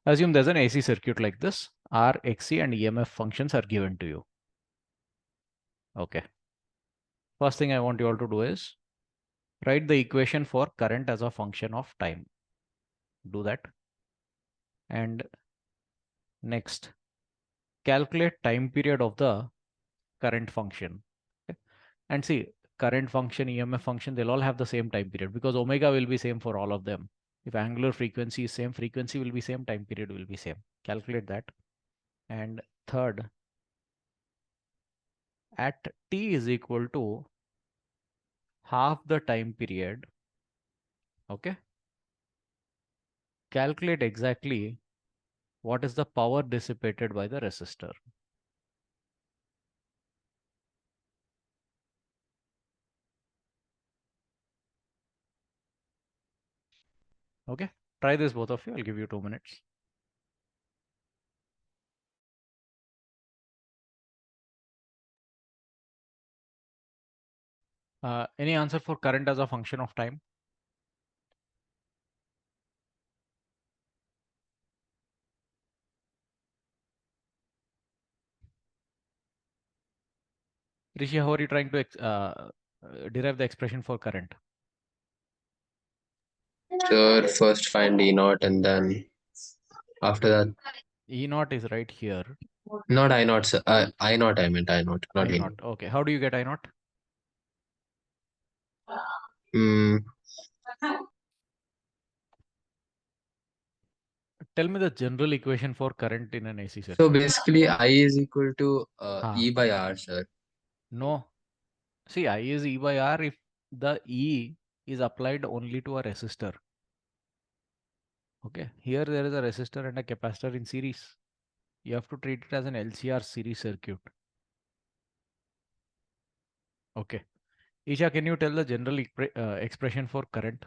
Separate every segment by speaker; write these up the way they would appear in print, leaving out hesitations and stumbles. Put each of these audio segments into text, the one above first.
Speaker 1: Assume there's an AC circuit like this. R, XC and EMF functions are given to you. Okay. First thing I want you all to do is write the equation for current as a function of time. Do that. And next, calculate time period of the current function. Okay. And see, current function, EMF function, they'll all have the same time period because omega will be same for all of them. If angular frequency is same, frequency will be same, time period will be same. Calculate that. And third, at t is equal to half the time period, okay, calculate exactly what is the power dissipated by the resistor. Okay, try this both of you. I'll give you 2 minutes. Any answer for current as a function of time? Rishi, how are you trying to derive the expression for current?
Speaker 2: Sure, first find E naught and then after that,
Speaker 1: E naught is right here.
Speaker 2: not I naught, sir. I naught, I meant I naught, not
Speaker 1: I
Speaker 2: E
Speaker 1: naught.
Speaker 2: naught.
Speaker 1: Okay, how do you get I naught?
Speaker 2: Mm,
Speaker 1: Tell me the general equation for current in an AC
Speaker 2: so
Speaker 1: circuit.
Speaker 2: basically, I is equal to
Speaker 1: Ah,
Speaker 2: E by R, sir.
Speaker 1: no. See, I is E by R if the E is applied only to a resistor. Okay, here there is a resistor and a capacitor in series. You have to treat it as an LCR series circuit. Okay. Isha, can you tell the general expression for current?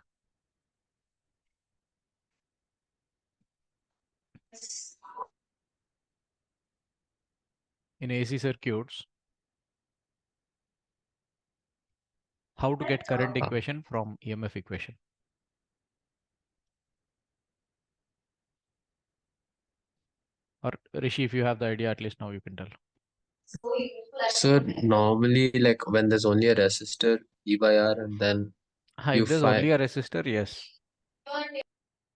Speaker 1: In AC circuits, how to get current equation from EMF equation? Or Rishi, if you have the idea, at least now you can tell.
Speaker 2: So normally, like when there's only a resistor, E by R, and then you
Speaker 1: If there's only
Speaker 2: find,
Speaker 1: a resistor, yes.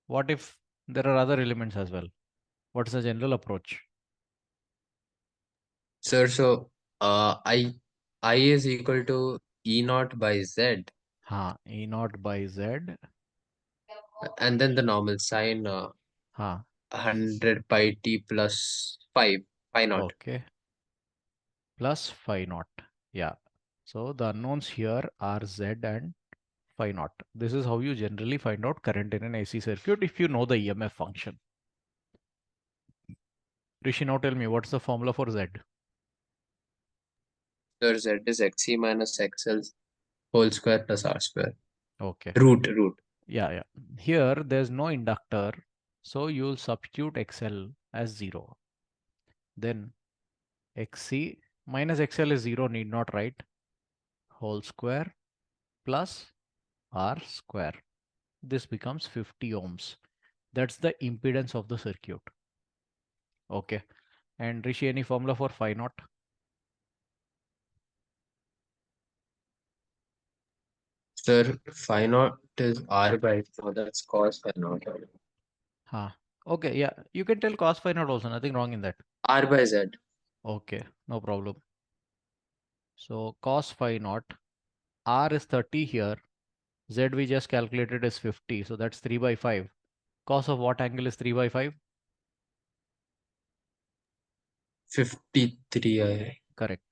Speaker 1: What if there are other elements as well? What's the general approach?
Speaker 2: sir, so I is equal to E naught by Z,
Speaker 1: E naught by Z.
Speaker 2: and then the normal sign 100 pi t plus 5 pi naught.
Speaker 1: Okay. Plus phi naught. Yeah. So the unknowns here are Z and phi naught. This is how you generally find out current in an AC circuit if you know the EMF function. Rishi, now tell me what's the formula for Z?
Speaker 2: Sir, Z is XC minus XL whole square plus R square.
Speaker 1: Okay.
Speaker 2: Root.
Speaker 1: Yeah. Here there's no inductor, so you'll substitute XL as 0. Then XC minus XL is 0, need not write. Whole square plus R square. This becomes 50 ohms. That's the impedance of the circuit. Okay. And Rishi, any formula for phi naught?
Speaker 2: Sir, phi naught is R by 4. That's cos phi naught.
Speaker 1: Okay, yeah. You can tell cos phi naught also, nothing wrong in that.
Speaker 2: R by Z.
Speaker 1: Okay, no problem. So cos phi naught, R is 30 here. Z we just calculated is 50. So that's 3 by 5. Cos of what angle is 3 by 5?
Speaker 2: 53.
Speaker 1: Correct.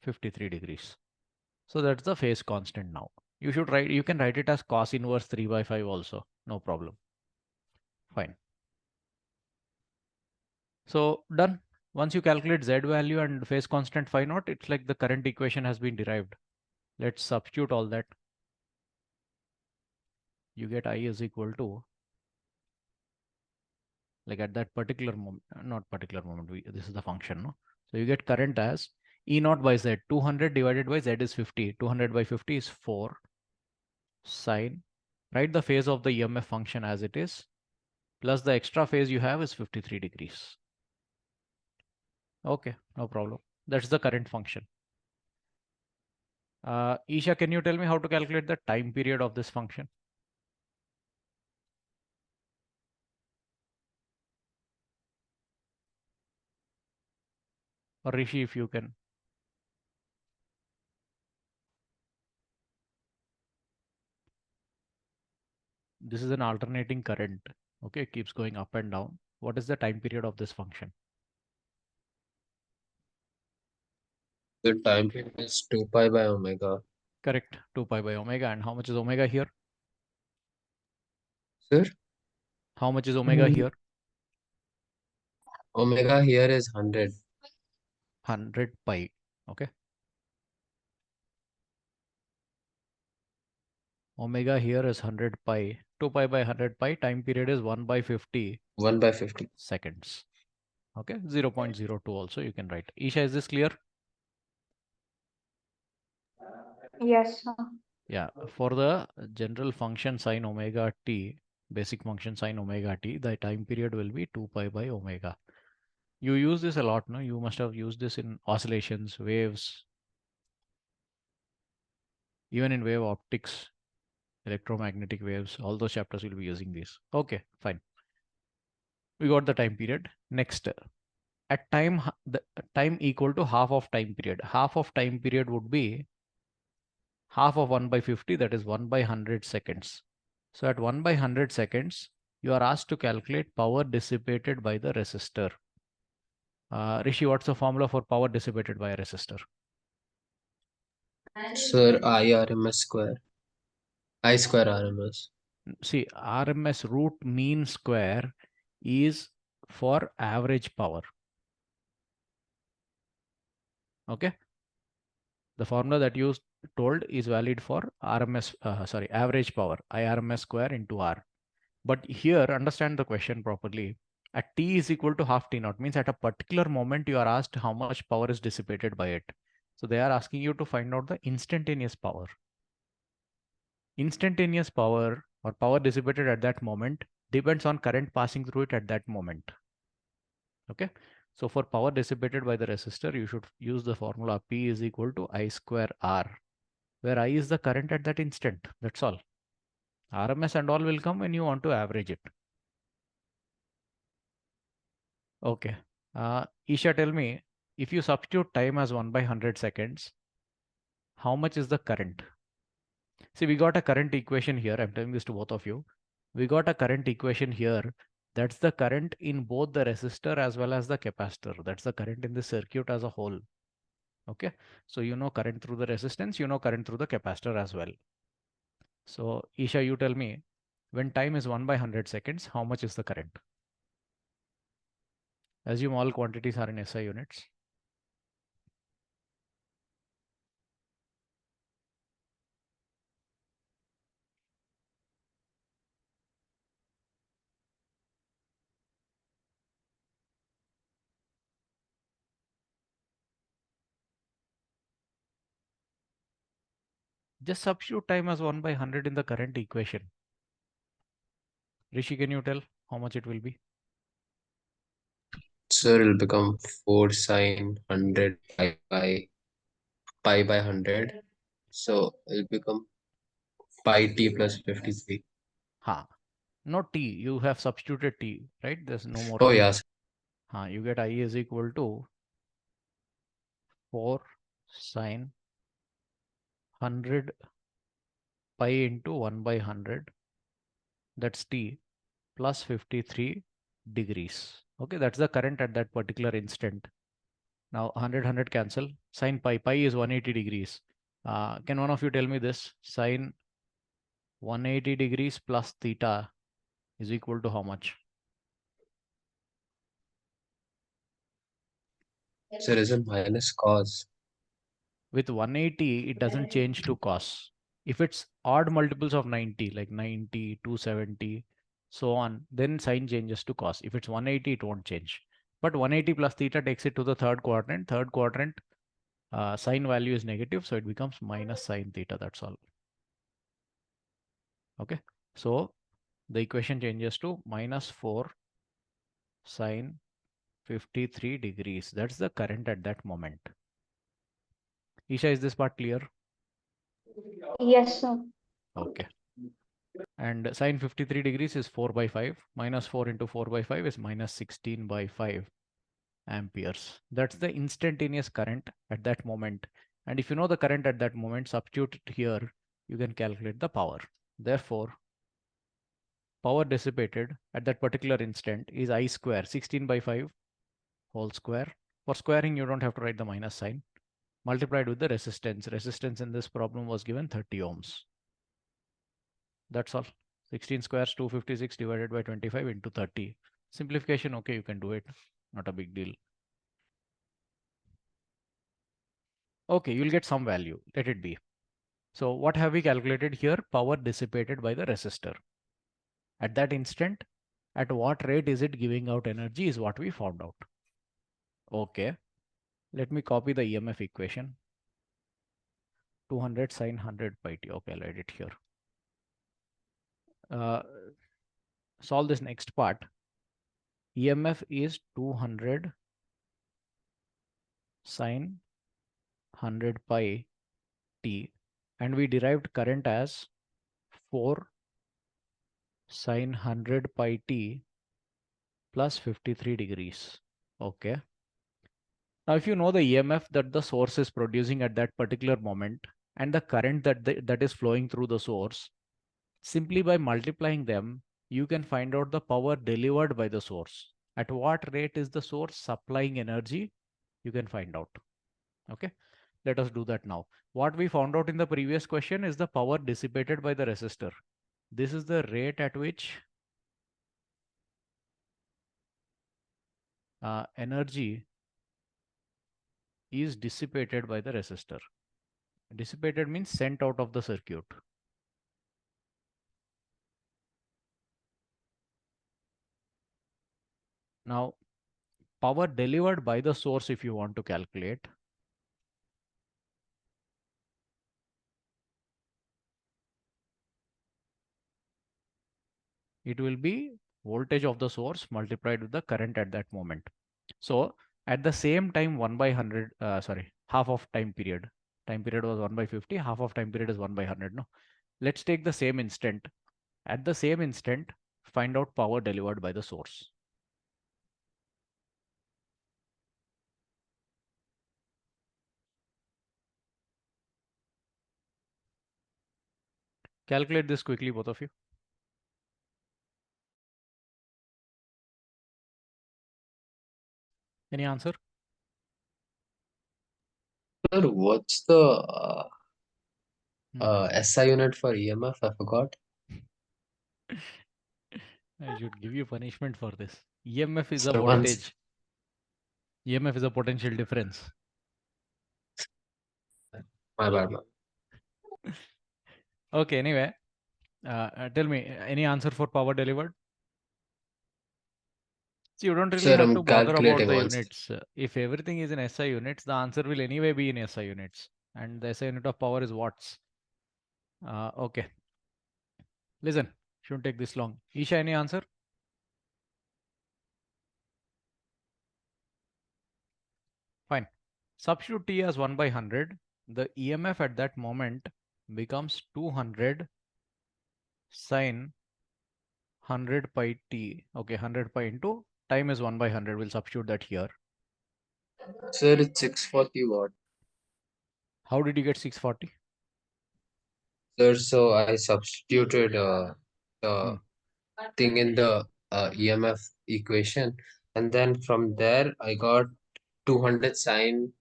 Speaker 1: 53 degrees. So that's the phase constant now. You can write it as cos inverse 3 by 5 also. No problem. Fine. So done. Once you calculate Z value and phase constant phi naught, it's like the current equation has been derived. Let's substitute all that. You get I is equal to, like at that particular moment, not particular moment, this is the function, no? So you get current as E naught by Z, 200 divided by Z is 50. 200 by 50 is 4 sine. Write the phase of the EMF function as it is. plus the extra phase you have is 53 degrees. Okay, no problem. That's the current function. Isha, can you tell me how to calculate the time period of this function? Or Rishi, if you can. This is an alternating current. Okay, it keeps going up and down. What is the time period of this function?
Speaker 2: The time period is 2 pi by omega.
Speaker 1: Correct, 2 pi by omega. And how much is omega here?
Speaker 2: Sir?
Speaker 1: How much is omega here?
Speaker 2: Omega here is 100.
Speaker 1: 100 pi. Okay. Omega here is 100 pi. 2 pi by 100 pi. Time period is 1 by 50
Speaker 2: 1 by 50
Speaker 1: seconds. Okay. 0.02 also you can write. Isha, is this clear?
Speaker 3: Yes, sir.
Speaker 1: Yeah. For the general function sine omega t, basic function sine omega t, the time period will be 2 pi by omega. You use this a lot, no? You must have used this in oscillations, waves, even in wave optics, electromagnetic waves. All those chapters will be using these. Okay, fine. We got the time period. Next, at time, the time equal to half of time period. Half of time period would be half of 1 by 50, that is 1 by 100 seconds. So at 1 by 100 seconds, you are asked to calculate power dissipated by the resistor. Rishi, what's the formula for power dissipated by a resistor?
Speaker 2: Sir, I RMS square. I square RMS.
Speaker 1: See, RMS root mean square is for average power. Okay. The formula that you told is valid for average power, IRMS square into R. But here, understand the question properly. At T is equal to half T naught, means at a particular moment you are asked how much power is dissipated by it. So they are asking you to find out the instantaneous power. Instantaneous power or power dissipated at that moment depends on current passing through it at that moment. Okay. So for power dissipated by the resistor, you should use the formula P is equal to I square R, where I is the current at that instant. That's all. RMS and all will come when you want to average it. Okay. Isha, tell me, if you substitute time as 1 by 100 seconds, how much is the current? See, we got a current equation here. I'm telling this to both of you. We got a current equation here. That's the current in both the resistor as well as the capacitor. That's the current in the circuit as a whole. Okay. So you know current through the resistance, you know current through the capacitor as well. So Isha, you tell me, when time is 1 by 100 seconds, how much is the current? Assume all quantities are in SI units. Just substitute time as 1 by 100 in the current equation. Rishi, can you tell how much it will be?
Speaker 2: Sir, it'll become 4 sine 100 pi by 100. So it'll become pi t plus 53.
Speaker 1: Ha, not T. You have substituted T, right? There's no more
Speaker 2: Oh,
Speaker 1: T.
Speaker 2: yes.
Speaker 1: Ha, you get I is equal to 4 sine 100 pi into 1 by 100. That's T plus 53 degrees. Okay, that's the current at that particular instant. Now 100 cancel. Sine pi is 180 degrees. Can one of you tell me this? Sine 180 degrees plus theta is equal to how much?
Speaker 2: Sir, is it minus cos?
Speaker 1: With 180, it doesn't change to cos. If it's odd multiples of 90, like 90, 270, so on, then sine changes to cos. If it's 180, it won't change. But 180 plus theta takes it to the third quadrant. Third quadrant, sine value is negative, so it becomes minus sine theta. That's all. Okay. So the equation changes to minus 4 sine 53 degrees. That's the current at that moment. Isha, is this part clear?
Speaker 3: Yes, sir.
Speaker 1: Okay. And sine 53 degrees is 4 by 5. Minus 4 into 4 by 5 is minus 16 by 5 amperes. That's the instantaneous current at that moment. And if you know the current at that moment, substitute it here, you can calculate the power. Therefore, power dissipated at that particular instant is I square, 16 by 5 whole square. For squaring, you don't have to write the minus sign. Multiplied with the resistance. Resistance in this problem was given 30 ohms. That's all. 16 squares 256 divided by 25 into 30. Simplification, okay, you can do it. Not a big deal. Okay, you'll get some value. Let it be. So what have we calculated here? Power dissipated by the resistor. At that instant, at what rate is it giving out energy is what we found out. Okay. Let me copy the EMF equation. 200 sine 100 pi t. Okay, I'll write it here. Solve this next part. EMF is 200 sine 100 pi t, and we derived current as 4 sine 100 pi t plus 53 degrees. Okay. Now, if you know the EMF that the source is producing at that particular moment and the current that is flowing through the source, simply by multiplying them, you can find out the power delivered by the source. At what rate is the source supplying energy? You can find out. Okay. Let us do that now. What we found out in the previous question is the power dissipated by the resistor. This is the rate at which energy is dissipated by the resistor. Dissipated means sent out of the circuit. Now, power delivered by the source, if you want to calculate, it will be voltage of the source multiplied with the current at that moment. So at the same time, 1 by 100, half of time period. Time period was 1 by 50, half of time period is 1 by 100. No, let's take the same instant. At the same instant, find out power delivered by the source. Calculate this quickly, both of you. Any answer?
Speaker 2: Sir, what's the SI unit for EMF? I forgot.
Speaker 1: I should give you punishment for this. EMF is a
Speaker 2: So once,
Speaker 1: voltage. EMF is a potential difference.
Speaker 2: my bad, man.
Speaker 1: Okay, anyway, tell me, any answer for power delivered? See, you don't really
Speaker 2: Sir,
Speaker 1: have
Speaker 2: I'm
Speaker 1: to bother about
Speaker 2: calculating
Speaker 1: the
Speaker 2: once.
Speaker 1: units. If everything is in SI units, the answer will anyway be in SI units. And the SI unit of power is watts. Okay. Listen, shouldn't take this long. Isha, any answer? Fine. Substitute T as 1 by 100. The EMF at that moment becomes 200 sine 100 pi t. Okay, 100 pi into time is 1 by 100. We'll substitute that here.
Speaker 2: Sir, it's 640 watt.
Speaker 1: How did you get 640?
Speaker 2: Sir, so I substituted the thing in the EMF equation, and then from there I got 200 sine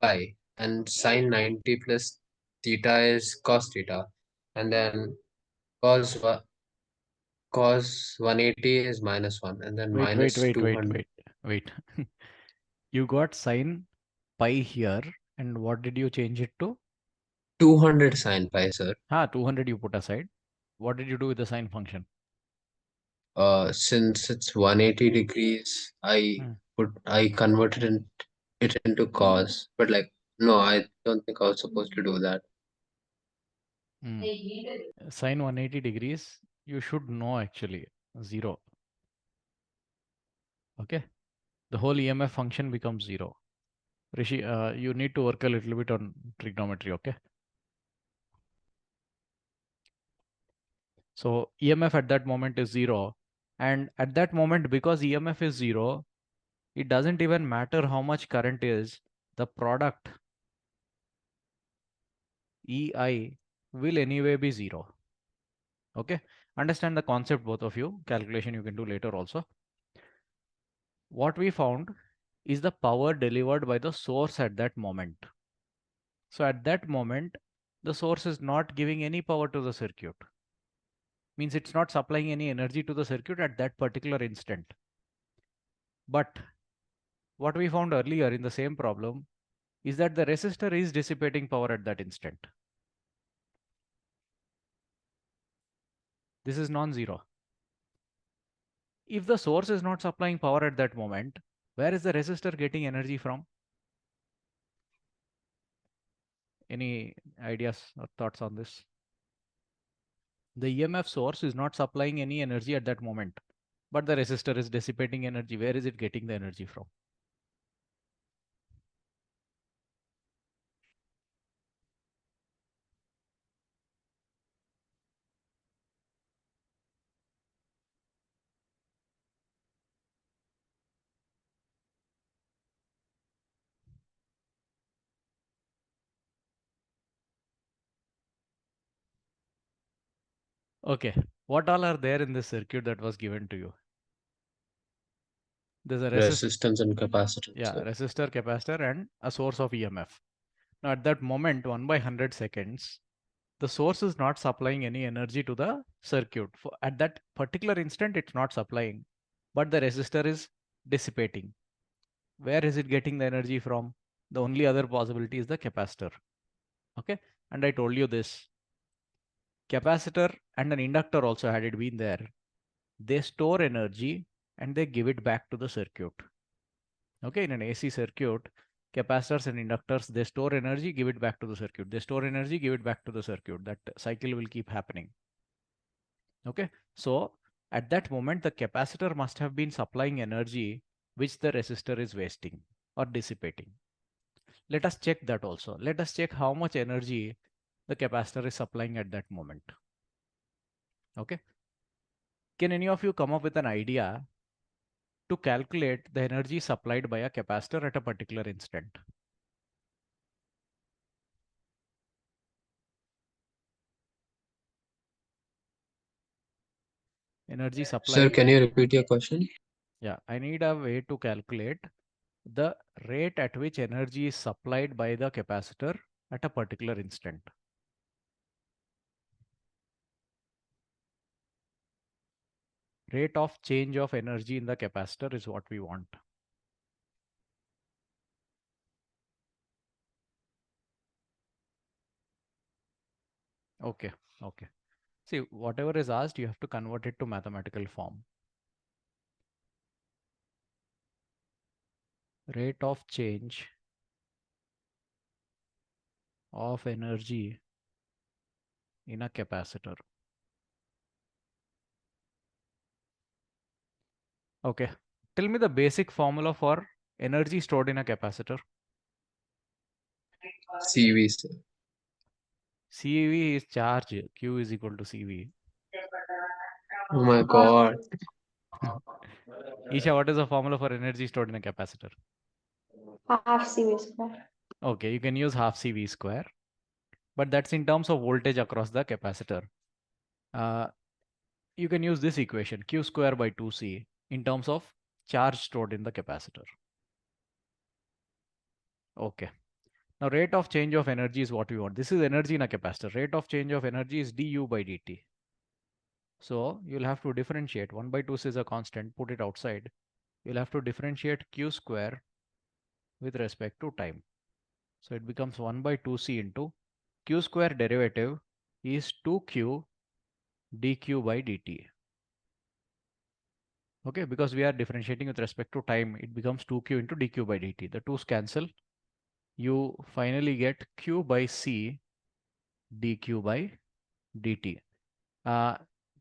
Speaker 2: pi, and sine 90 plus theta is cos theta, and then cos 180 is minus 1, and then
Speaker 1: Wait,
Speaker 2: minus 200.
Speaker 1: wait. You got sine pi here, and what did you change it to?
Speaker 2: 200 sine pi, sir.
Speaker 1: 200 you put aside. What did you do with the sine function?
Speaker 2: Since it's 180 degrees, I converted it into cos, but like, no, I don't think I was supposed to do that.
Speaker 1: Sine 180 degrees, you should know actually 0. Okay, the whole EMF function becomes 0. Rishi, you need to work a little bit on trigonometry. Okay, so EMF at that moment is 0, and at that moment, because EMF is 0, it doesn't even matter how much current is, the product EI will anyway be 0. Okay, understand the concept, both of you. Calculation you can do later also. What we found is the power delivered by the source at that moment. So at that moment, the source is not giving any power to the circuit. Means it's not supplying any energy to the circuit at that particular instant. But what we found earlier in the same problem is that the resistor is dissipating power at that instant. This is non-zero. If the source is not supplying power at that moment, where is the resistor getting energy from? Any ideas or thoughts on this? The EMF source is not supplying any energy at that moment, but the resistor is dissipating energy. Where is it getting the energy from? Okay, what all are there in this circuit that was given to you? There's a
Speaker 2: Resistance and capacitance.
Speaker 1: yeah, resistor, capacitor, and a source of EMF. Now at that moment, 1 by 100 seconds, the source is not supplying any energy to the circuit. At that particular instant, it's not supplying, but the resistor is dissipating. Where is it getting the energy from? The only other possibility is the capacitor. Okay, and I told you this. Capacitor and an inductor also, had it been there, they store energy and they give it back to the circuit. Okay, in an AC circuit, capacitors and inductors, they store energy, give it back to the circuit. They store energy, give it back to the circuit. That cycle will keep happening. Okay, so at that moment, the capacitor must have been supplying energy which the resistor is wasting or dissipating. Let us check that also. Let us check how much energy the capacitor is supplying at that moment. Okay, can any of you come up with an idea to calculate the energy supplied by a capacitor at a particular instant? Energy supply.
Speaker 2: Sir, can you repeat your question?
Speaker 1: Yeah, I need a way to calculate the rate at which energy is supplied by the capacitor at a particular instant. Rate of change of energy in the capacitor is what we want. Okay, okay. See, whatever is asked, you have to convert it to mathematical form. Rate of change of energy in a capacitor. Okay, tell me the basic formula for energy stored in a capacitor.
Speaker 2: CV, sir.
Speaker 1: CV is charge, Q is equal to CV.
Speaker 2: Oh my God.
Speaker 1: Isha, what is the formula for energy stored in a capacitor?
Speaker 3: Half CV square.
Speaker 1: Okay, you can use half CV square, but that's in terms of voltage across the capacitor. You can use this equation, Q square by 2C, in terms of charge stored in the capacitor. Okay. Now rate of change of energy is what we want. This is energy in a capacitor. Rate of change of energy is du by dt. So you'll have to differentiate. 1 by 2 is a constant, put it outside. You'll have to differentiate Q square with respect to time. So it becomes 1 by 2C into Q square derivative is 2Q dq by dt. Okay, because we are differentiating with respect to time, it becomes 2Q into dq by dt. The 2's cancel. You finally get Q by C dq by dt.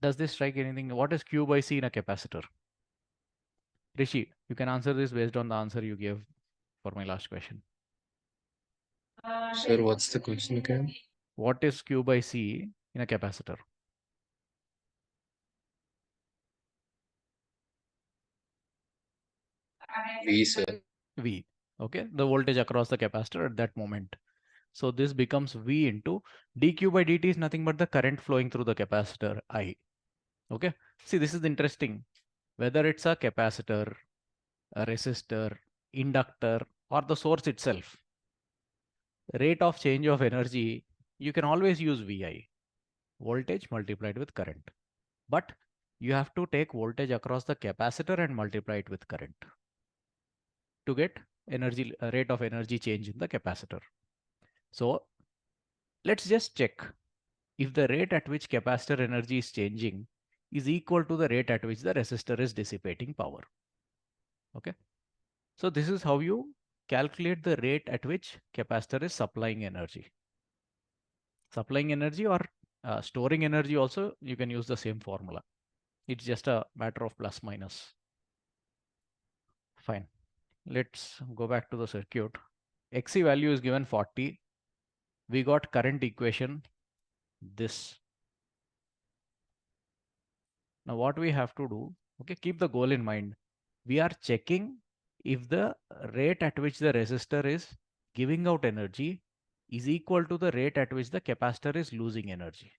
Speaker 1: Does this strike anything? What is Q by C in a capacitor? Rishi, you can answer this based on the answer you gave for my last question.
Speaker 2: Sir, what's the question again?
Speaker 1: What is Q by C in a capacitor?
Speaker 2: V, sir.
Speaker 1: V. Okay, the voltage across the capacitor at that moment. So this becomes V into dQ by dt is nothing but the current flowing through the capacitor I. Okay, see, this is interesting. Whether it's a capacitor, a resistor, inductor, or the source itself, rate of change of energy, you can always use VI, voltage multiplied with current. But you have to take voltage across the capacitor and multiply it with current to get energy rate of energy change in the capacitor. So let's just check if the rate at which capacitor energy is changing is equal to the rate at which the resistor is dissipating power. Okay, so this is how you calculate the rate at which capacitor is supplying energy. Supplying energy or storing energy also, you can use the same formula. It's just a matter of plus minus. Fine. Let's go back to the circuit. XC value is given 40. We got current equation, this. Now what we have to do, okay, keep the goal in mind. We are checking if the rate at which the resistor is giving out energy is equal to the rate at which the capacitor is losing energy.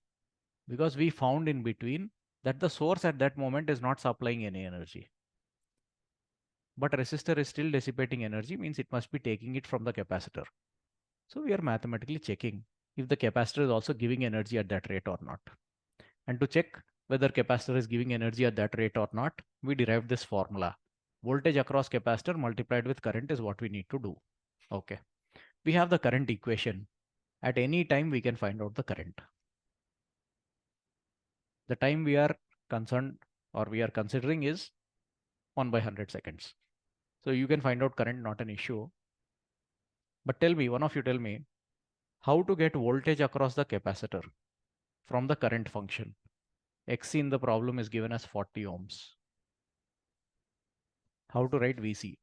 Speaker 1: Because we found in between that the source at that moment is not supplying any energy. But resistor is still dissipating energy, means it must be taking it from the capacitor. So we are mathematically checking if the capacitor is also giving energy at that rate or not. And to check whether capacitor is giving energy at that rate or not, we derived this formula. Voltage across capacitor multiplied with current is what we need to do. Okay. We have the current equation. At any time, we can find out the current. The time we are concerned or we are considering is 1 by 100 seconds. So you can find out current, not an issue. But tell me, one of you tell me, how to get voltage across the capacitor from the current function. XC in the problem is given as 40 ohms. How to write VC?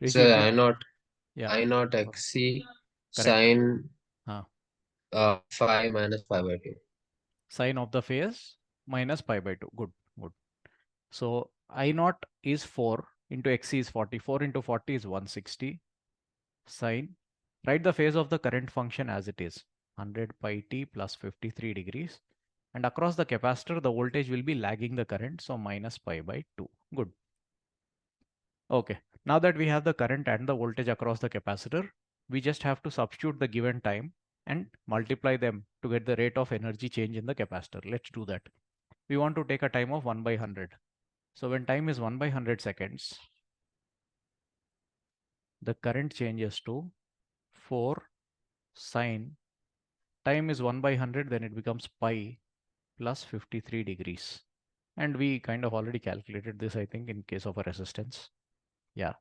Speaker 1: Rishi,
Speaker 2: Sir,
Speaker 1: if you,
Speaker 2: I not
Speaker 1: yeah,
Speaker 2: I not XC
Speaker 1: correct.
Speaker 2: sine
Speaker 1: Huh.
Speaker 2: phi minus pi by 2.
Speaker 1: Sine of the phase minus pi by 2. Good, good. So I naught is 4 into XC is 40. 4 into 40 is 160. Sine. Write the phase of the current function as it is. 100 pi t plus 53 degrees. And across the capacitor, the voltage will be lagging the current. So minus pi by 2. Good. Okay. Now that we have the current and the voltage across the capacitor, we just have to substitute the given time and multiply them to get the rate of energy change in the capacitor. Let's do that. We want to take a time of 1 by 100. So when time is 1 by 100 seconds, the current changes to 4 sine. Time is 1 by 100, then it becomes pi plus 53 degrees. And we kind of already calculated this, I think, in case of a resistance. Yeah,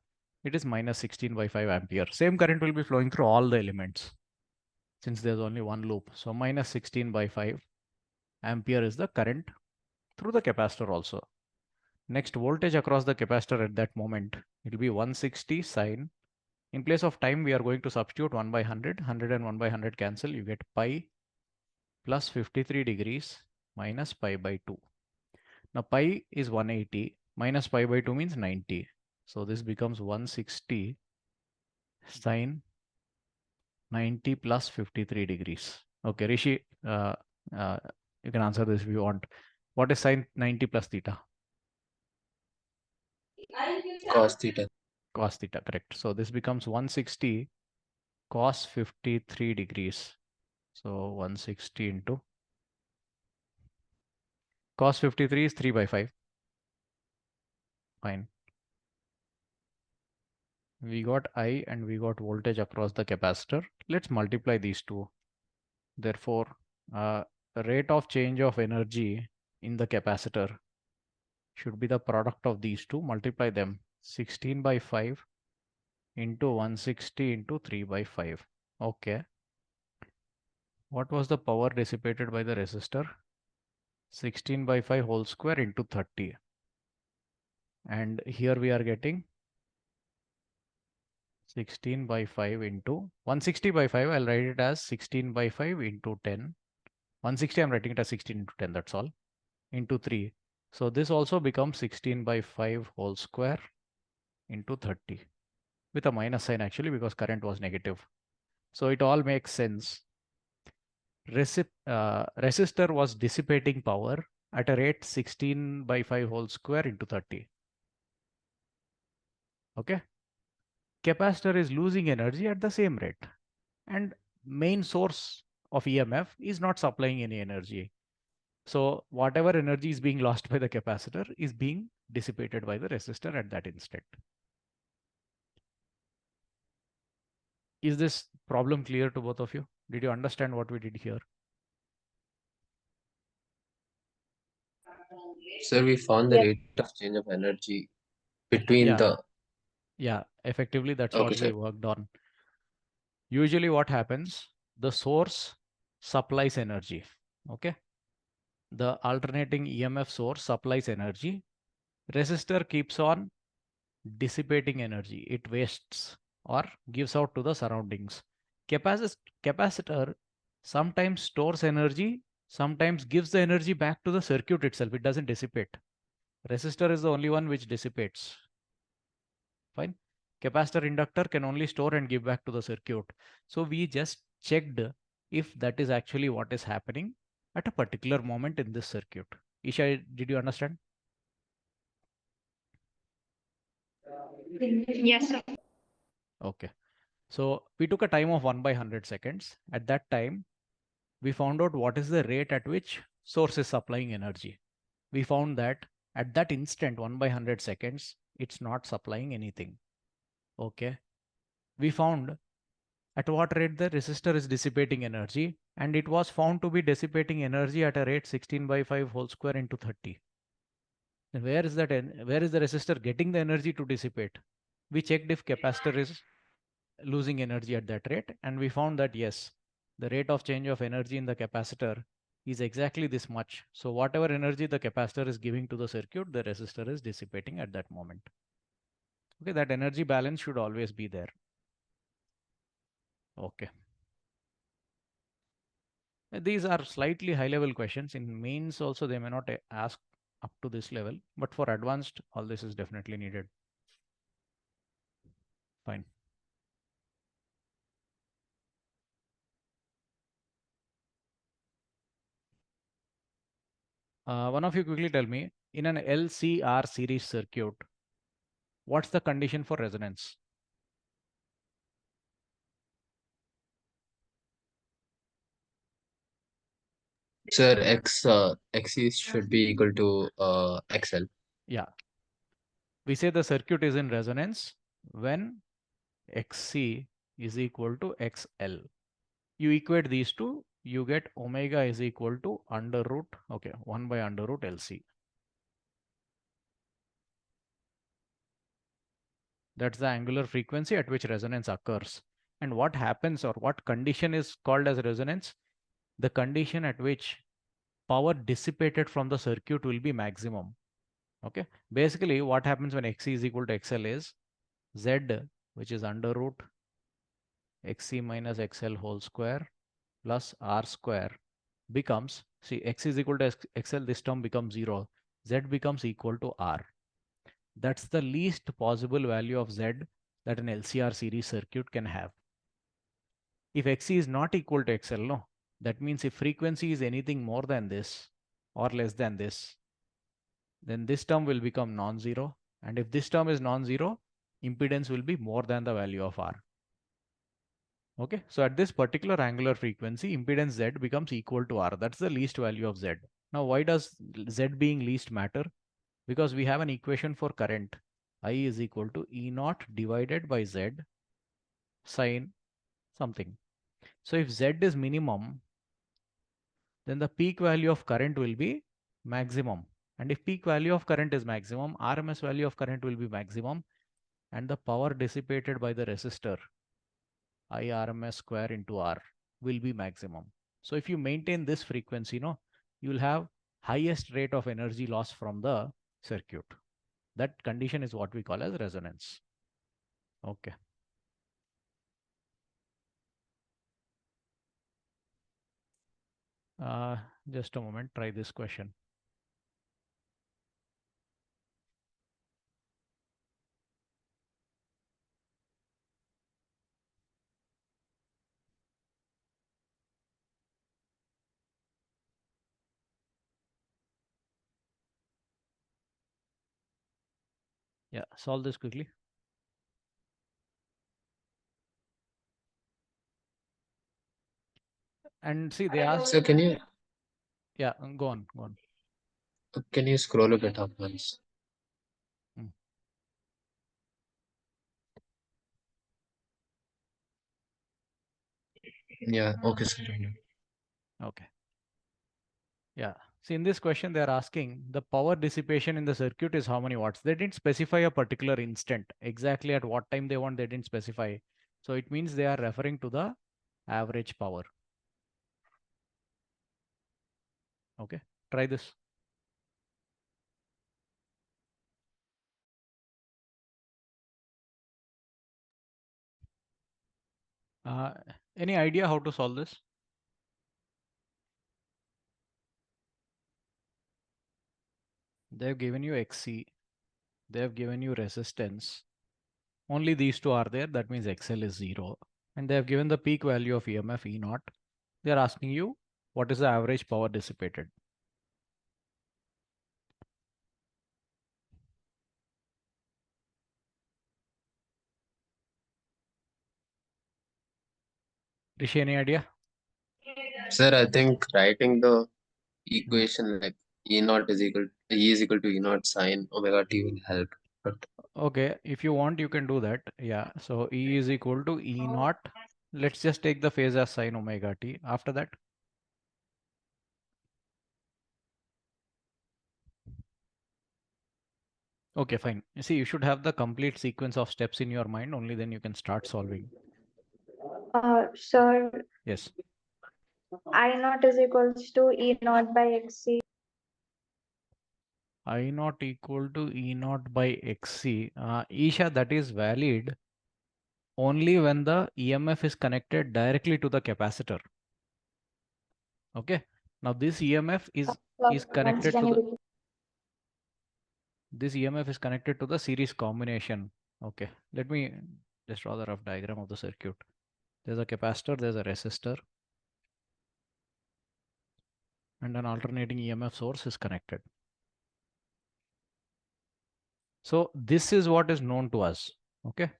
Speaker 1: it is minus 16 by 5 ampere. Same current will be flowing through all the elements since there's only one loop. So minus 16 by 5 ampere is the current through the capacitor also. Next, voltage across the capacitor at that moment, it will be 160 sine. In place of time, we are going to substitute 1 by 100. 100 and 1 by 100 cancel. You get pi plus 53 degrees minus pi by 2. Now pi is 180 minus pi by 2 means 90. So this becomes 160 sine 90 plus 53 degrees. Okay, Rishi, you can answer this if you want. What is sine 90 plus theta?
Speaker 2: Cos theta.
Speaker 1: Cos theta, correct. So this becomes 160 cos 53 degrees. So 160 into cos 53 is 3 by 5. Fine. We got I and we got voltage across the capacitor. Let's multiply these two. Therefore, rate of change of energy in the capacitor should be the product of these two, multiply them, 16 by 5 into 160 into 3 by 5. Okay. What was the power dissipated by the resistor? 16 by 5 whole square into 30. And here we are getting 16 by 5 into 160 by 5. I'll write it as 16 by 5 into 10. 160, I'm writing it as 16 into 10, that's all, into 3. So this also becomes 16 by 5 whole square into 30 with a minus sign actually because current was negative. So it all makes sense. Resistor was dissipating power at a rate 16 by 5 whole square into 30. Okay. Capacitor is losing energy at the same rate. And main source of EMF is not supplying any energy. So whatever energy is being lost by the capacitor is being dissipated by the resistor at that instant. Is this problem clear to both of you? Did you understand what we did here?
Speaker 2: Sir, we found the
Speaker 3: Yes.
Speaker 2: rate of change of energy between
Speaker 1: Yeah, effectively that's
Speaker 2: Okay,
Speaker 1: what we
Speaker 2: sir.
Speaker 1: worked on. Usually what happens, the source supplies energy. Okay. The alternating EMF source supplies energy. Resistor keeps on dissipating energy. It wastes or gives out to the surroundings. Capacitor sometimes stores energy, sometimes gives the energy back to the circuit itself. It doesn't dissipate. Resistor is the only one which dissipates. Fine. Capacitor inductor can only store and give back to the circuit. So we just checked if that is actually what is happening at a particular moment in this circuit. Isha, did you understand?
Speaker 3: Yes, sir.
Speaker 1: Okay. So we took a time of 1 by 100 seconds. At that time, we found out what is the rate at which source is supplying energy. We found that at that instant, 1 by 100 seconds, it's not supplying anything. Okay. We found at what rate the resistor is dissipating energy, and it was found to be dissipating energy at a rate 16 by 5 whole square into 30. Then where is the resistor getting the energy to dissipate? We checked if capacitor is losing energy at that rate, and we found that yes, the rate of change of energy in the capacitor is exactly this much. So whatever energy the capacitor is giving to the circuit, the resistor is dissipating at that moment. Okay, that energy balance should always be there. Okay. These are slightly high level questions. In mains also they may not ask up to this level, but for advanced, all this is definitely needed. Fine. One of you quickly tell me, in an LCR series circuit, what's the condition for resonance?
Speaker 2: Sir, XC should be equal to XL.
Speaker 1: Yeah. We say the circuit is in resonance when XC is equal to XL. You equate these two, you get omega is equal to under root, okay, 1 by under root LC. That's the angular frequency at which resonance occurs. And what happens or what condition is called as resonance? The condition at which power dissipated from the circuit will be maximum. Okay. Basically, what happens when XC is equal to XL is Z, which is under root XC minus XL whole square plus R square becomes, see, X is equal to XL, this term becomes 0. Z becomes equal to R. That's the least possible value of Z that an LCR series circuit can have. If XC is not equal to XL, no, that means if frequency is anything more than this or less than this, then this term will become non-zero. And if this term is non-zero, impedance will be more than the value of R. Okay, so at this particular angular frequency, impedance Z becomes equal to R. That's the least value of Z. Now, why does Z being least matter? Because we have an equation for current. I is equal to E naught divided by Z sine something. So if Z is minimum, then the peak value of current will be maximum. And if peak value of current is maximum, RMS value of current will be maximum, and the power dissipated by the resistor, IRMS square into R, will be maximum. So if you maintain this frequency, you will have highest rate of energy loss from the circuit. That condition is what we call as resonance. Okay. Just a moment, try this question. Yeah, solve this quickly. And see, they ask.
Speaker 2: So can you?
Speaker 1: Yeah, go on.
Speaker 2: Can you scroll a bit up once? Yeah. Okay, sir.
Speaker 1: Okay. Yeah. See, in this question, they are asking the power dissipation in the circuit is how many watts. They didn't specify a particular instant. Exactly at what time they want, they didn't specify. So it means they are referring to the average power. Okay. Try this. Any idea how to solve this? They have given you XC. They have given you resistance. Only these two are there. That means XL is 0. And they have given the peak value of EMF E0. They are asking you what is the average power dissipated. Rishi, any idea?
Speaker 2: Sir, I think writing the equation like E is equal to E naught sine omega t will help. But
Speaker 1: Okay, if you want, you can do that. Yeah, so E is equal to E naught. Let's just take the phase as sine omega t. After that, okay, fine. You see, you should have the complete sequence of steps in your mind. Only then you can start solving.
Speaker 3: Sir,
Speaker 1: Yes.
Speaker 3: I naught is equals to E naught by XC.
Speaker 1: I naught equal to E naught by XC. Isha, that is valid only when the EMF is connected directly to the capacitor. Okay. Now this EMF is
Speaker 3: Once
Speaker 1: connected
Speaker 3: can
Speaker 1: to
Speaker 3: you
Speaker 1: the
Speaker 3: repeat?
Speaker 1: this EMF is connected to the series combination. Okay. Let me just draw the rough diagram of the circuit. There's a capacitor, there's a resistor, and an alternating EMF source is connected. So this is what is known to us. Okay.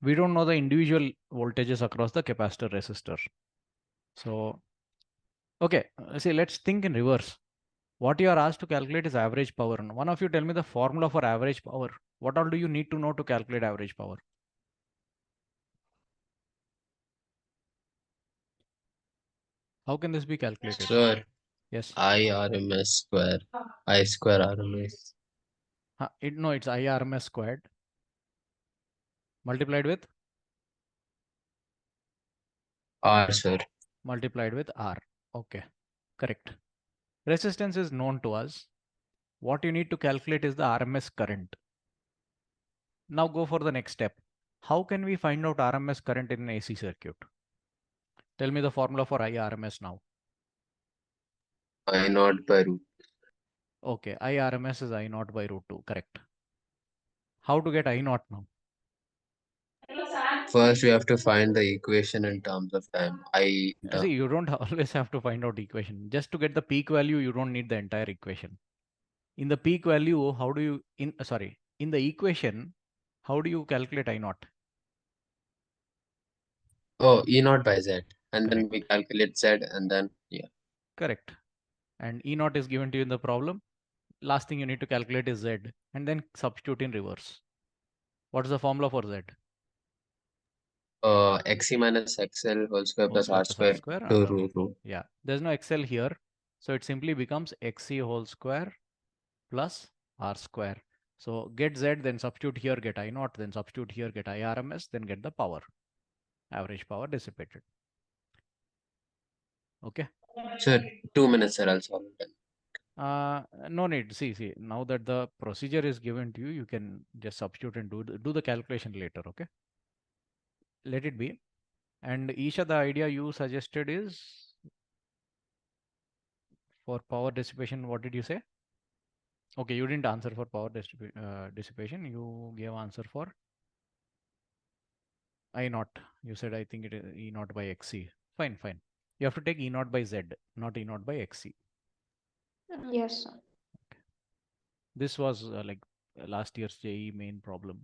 Speaker 1: We don't know the individual voltages across the capacitor resistor. So, okay, see, let's think in reverse. What you are asked to calculate is average power. One of you tell me the formula for average power. What all do you need to know to calculate average power? How can this be calculated?
Speaker 2: sir,
Speaker 1: Yes.
Speaker 2: IRMS square, I square RMS.
Speaker 1: No, it's IRMS squared multiplied with
Speaker 2: R, sir.
Speaker 1: multiplied with R. Okay, correct. Resistance is known to us. What you need to calculate is the RMS current. Now go for the next step. How can we find out RMS current in an AC circuit? Tell me the formula for IRMS now.
Speaker 2: I naught by root.
Speaker 1: Okay, IRMS is I naught by root 2, correct. How to get I naught now?
Speaker 2: First, we have to find the equation in terms of time.
Speaker 1: See, you don't always have to find out equation. Just to get the peak value, you don't need the entire equation. In the peak value, how do you, in the equation, how do you calculate I naught?
Speaker 2: Oh, E naught by Z. And then
Speaker 1: Correct.
Speaker 2: we calculate Z and then, yeah.
Speaker 1: Correct. And E naught is given to you in the problem. Last thing you need to calculate is Z and then substitute in reverse. What is the formula for Z?
Speaker 2: XE minus XL whole square
Speaker 1: Whole
Speaker 2: plus
Speaker 1: square
Speaker 2: R
Speaker 1: plus R
Speaker 2: square
Speaker 1: square
Speaker 2: to
Speaker 1: under
Speaker 2: root 2.
Speaker 1: Yeah, there's no XL here. So it simply becomes XC whole square plus R square. So get Z, then substitute here, get I naught, then substitute here, get I RMS, then get the power, average power dissipated. Okay.
Speaker 2: So 2 minutes, sir, I'll solve it.
Speaker 1: No need. See, now that the procedure is given to you, you can just substitute and do the calculation later. Okay. Let it be. And Isha, the idea you suggested is for power dissipation. What did you say? Okay, you didn't answer for power dissipation. You gave answer for I naught. You said I think it is E naught by XC. Fine. You have to take E naught by Z, not E naught by XC.
Speaker 3: Yes, sir.
Speaker 1: Okay. This was like last year's JEE main problem.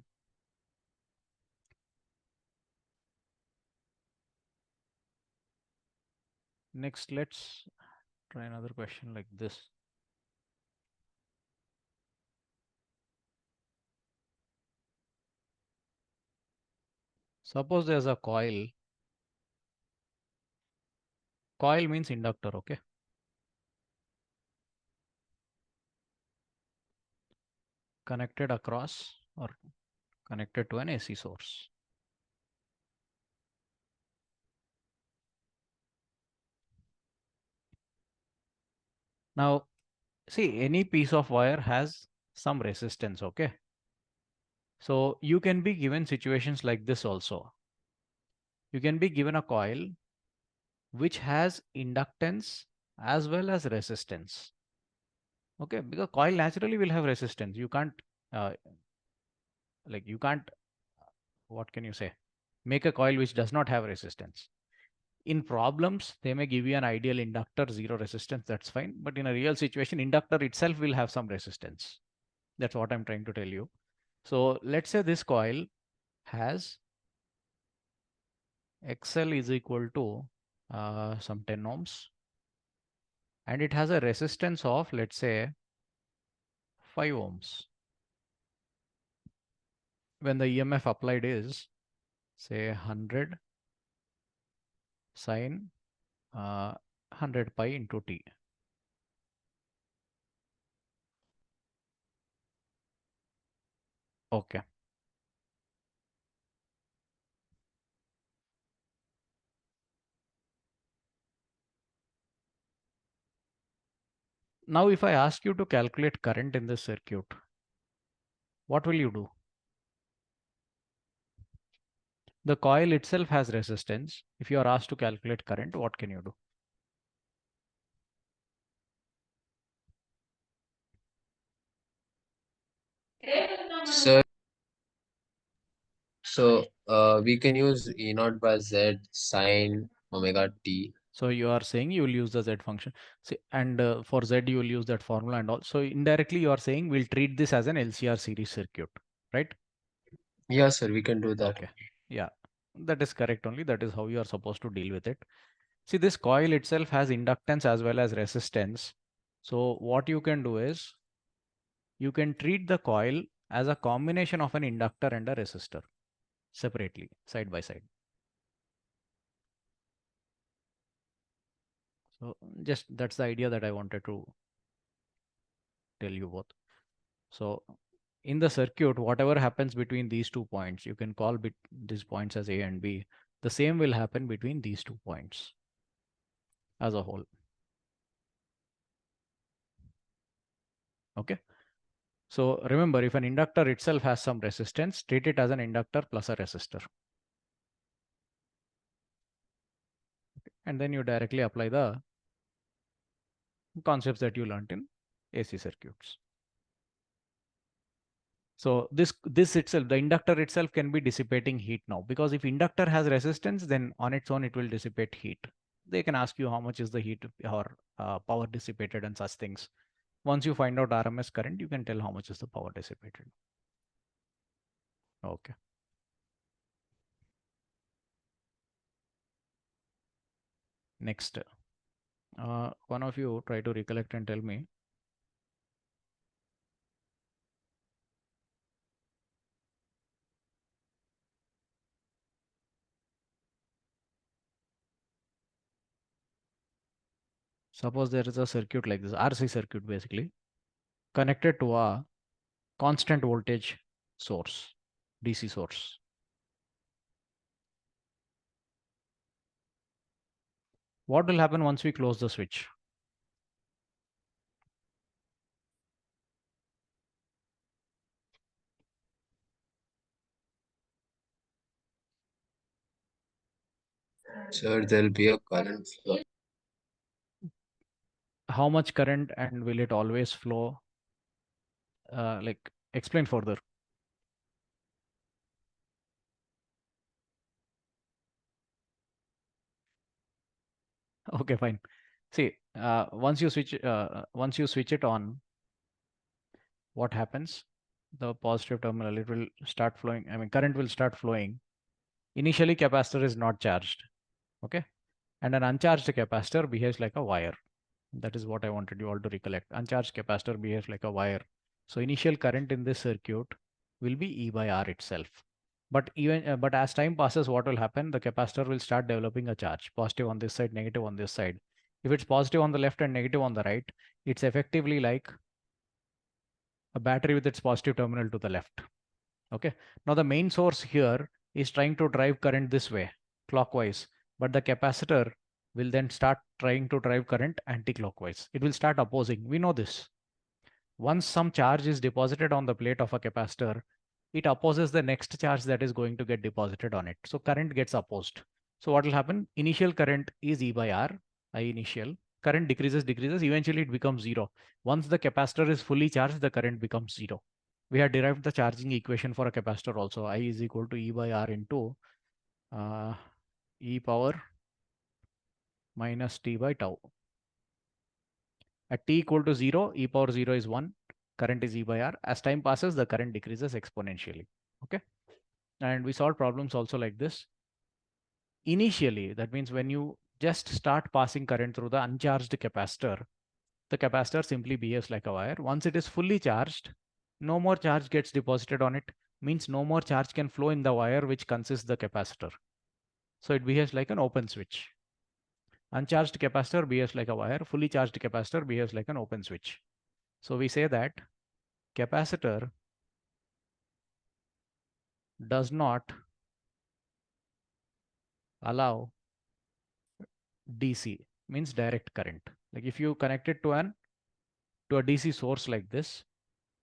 Speaker 1: Next, let's try another question like this. Suppose there's a coil. Coil means inductor, okay? Connected across or connected to an AC source. Now, see, any piece of wire has some resistance, okay? So you can be given situations like this also. You can be given a coil which has inductance as well as resistance. Okay, because coil naturally will have resistance. You can't, what can you say? Make a coil which does not have resistance. In problems, they may give you an ideal inductor, zero resistance, that's fine. But in a real situation, inductor itself will have some resistance. That's what I'm trying to tell you. So let's say this coil has XL is equal to some 10 ohms. And it has a resistance of, let's say, 5 ohms. When the EMF applied is, say, 100 sine 100 pi into T. Okay. Now, if I ask you to calculate current in this circuit, what will you do? The coil itself has resistance. If you are asked to calculate current, what can you do?
Speaker 2: So we can use E naught by Z sine omega t.
Speaker 1: So you are saying you will use the Z function. See, and for Z you will use that formula and all. So indirectly you are saying we'll treat this as an LCR series circuit, right?
Speaker 2: Yeah, sir, we can do that.
Speaker 1: Okay. Yeah, that is correct only. That is how you are supposed to deal with it. See, this coil itself has inductance as well as resistance. So what you can do is you can treat the coil as a combination of an inductor and a resistor separately, side by side. So just that's the idea that I wanted to tell you both. So in the circuit, whatever happens between these 2 points, you can call these points as A and B. The same will happen between these 2 points as a whole. Okay. So remember, if an inductor itself has some resistance, treat it as an inductor plus a resistor. And then you directly apply the concepts that you learned in AC circuits. So this itself, the inductor itself can be dissipating heat now, because if inductor has resistance, then on its own it will dissipate heat. They can ask you how much is the heat or power dissipated and such things. Once you find out RMS current, you can tell how much is the power dissipated. Okay. Next, one of you try to recollect and tell me. Suppose there is a circuit like this, RC circuit basically, connected to a constant voltage source, DC source. What will happen once we close the switch?
Speaker 2: Sir, there'll be a current flow.
Speaker 1: How much current, and will it always flow? Like, explain further. Okay, fine. See, once you switch it on, what happens? The positive terminal, it will start flowing. I mean, current will start flowing. Initially, capacitor is not charged. Okay, and an uncharged capacitor behaves like a wire. That is what I wanted you all to recollect. Uncharged capacitor behaves like a wire. So initial current in this circuit will be E by R itself. But but as time passes, what will happen? The capacitor will start developing a charge, positive on this side, negative on this side. If it's positive on the left and negative on the right, it's effectively like a battery with its positive terminal to the left. Okay. Now the main source here is trying to drive current this way, clockwise, but the capacitor will then start trying to drive current anti-clockwise. It will start opposing. We know this. Once some charge is deposited on the plate of a capacitor, it opposes the next charge that is going to get deposited on it. So current gets opposed. So what will happen? Initial current is E by R, I initial. Current decreases, eventually it becomes zero. Once the capacitor is fully charged, the current becomes zero. We had derived the charging equation for a capacitor also. I is equal to E by R into E power minus T by tau. At t equal to 0, e power 0 is 1, current is E by R. As time passes, the current decreases exponentially. Okay. And we solved problems also like this. Initially, that means when you just start passing current through the uncharged capacitor, the capacitor simply behaves like a wire. Once it is fully charged, no more charge gets deposited on it, means no more charge can flow in the wire which consists the capacitor. So it behaves like an open switch. Uncharged capacitor behaves like a wire, fully charged capacitor behaves like an open switch. So we say that capacitor does not allow DC, means direct current. Like if you connect it to a DC source like this,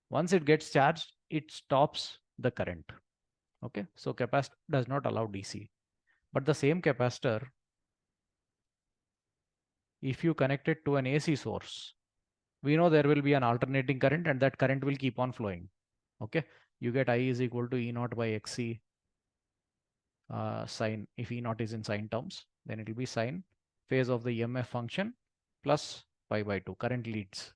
Speaker 1: once it gets charged, it stops the current. Okay, so capacitor does not allow DC. But the same capacitor, if you connect it to an AC source, we know there will be an alternating current and that current will keep on flowing. Okay, you get I is equal to E naught by XC sine. If E naught is in sine terms, then it will be sine phase of the EMF function plus pi by 2. Current leads.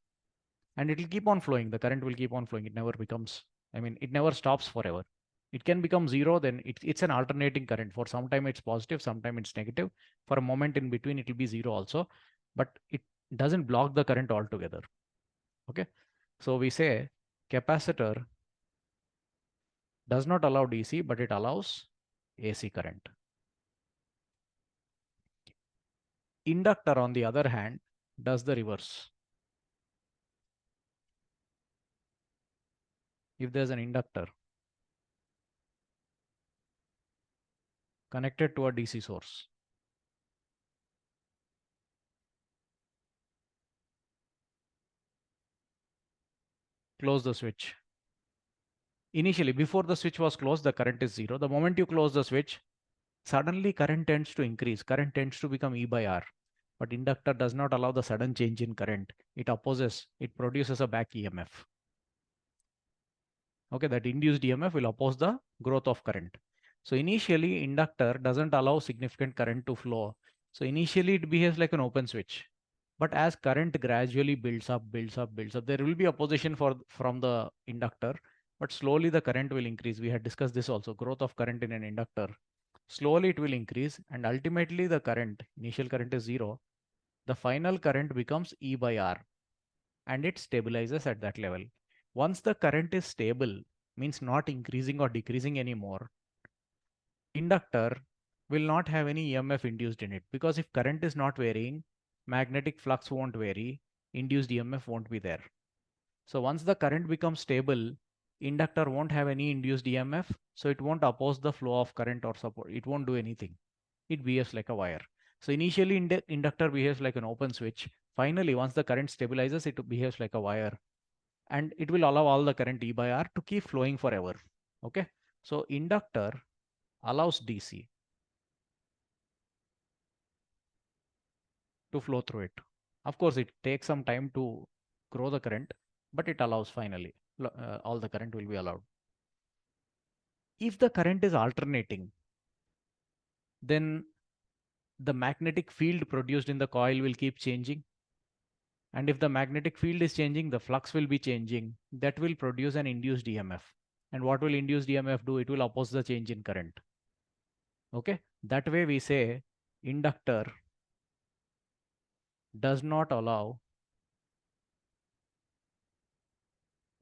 Speaker 1: And it will keep on flowing. The current will keep on flowing. It never becomes, I mean, it never stops forever. It can become zero, then it's an alternating current. For some time it's positive, sometime it's negative. For a moment in between, it will be zero also, but it doesn't block the current altogether. Okay, so we say capacitor does not allow DC, but it allows AC current. Inductor, on the other hand, does the reverse. If there's an inductor connected to a DC source, close the switch. Initially, before the switch was closed, the current is zero. The moment you close the switch, suddenly current tends to increase. Current tends to become E by R. But inductor does not allow the sudden change in current. It opposes, it produces a back EMF. Okay, that induced EMF will oppose the growth of current. So initially, inductor doesn't allow significant current to flow. So initially, it behaves like an open switch. But as current gradually builds up, there will be opposition from the inductor, but slowly the current will increase. We had discussed this also, growth of current in an inductor. Slowly it will increase, and ultimately the current, initial current is zero. The final current becomes E by R, and it stabilizes at that level. Once the current is stable, means not increasing or decreasing anymore, inductor will not have any EMF induced in it, because if current is not varying, magnetic flux won't vary, induced EMF won't be there. So once the current becomes stable, inductor won't have any induced EMF, so it won't oppose the flow of current or support. It won't do anything. It behaves like a wire. So initially inductor behaves like an open switch. Finally, once the current stabilizes, it behaves like a wire, and it will allow all the current E by R to keep flowing forever. Okay. So inductor allows DC to flow through it. Of course, it takes some time to grow the current, but it allows finally. All the current will be allowed. If the current is alternating, then the magnetic field produced in the coil will keep changing. And if the magnetic field is changing, the flux will be changing. That will produce an induced EMF. And what will induced EMF do? It will oppose the change in current. Okay, that way we say inductor does not allow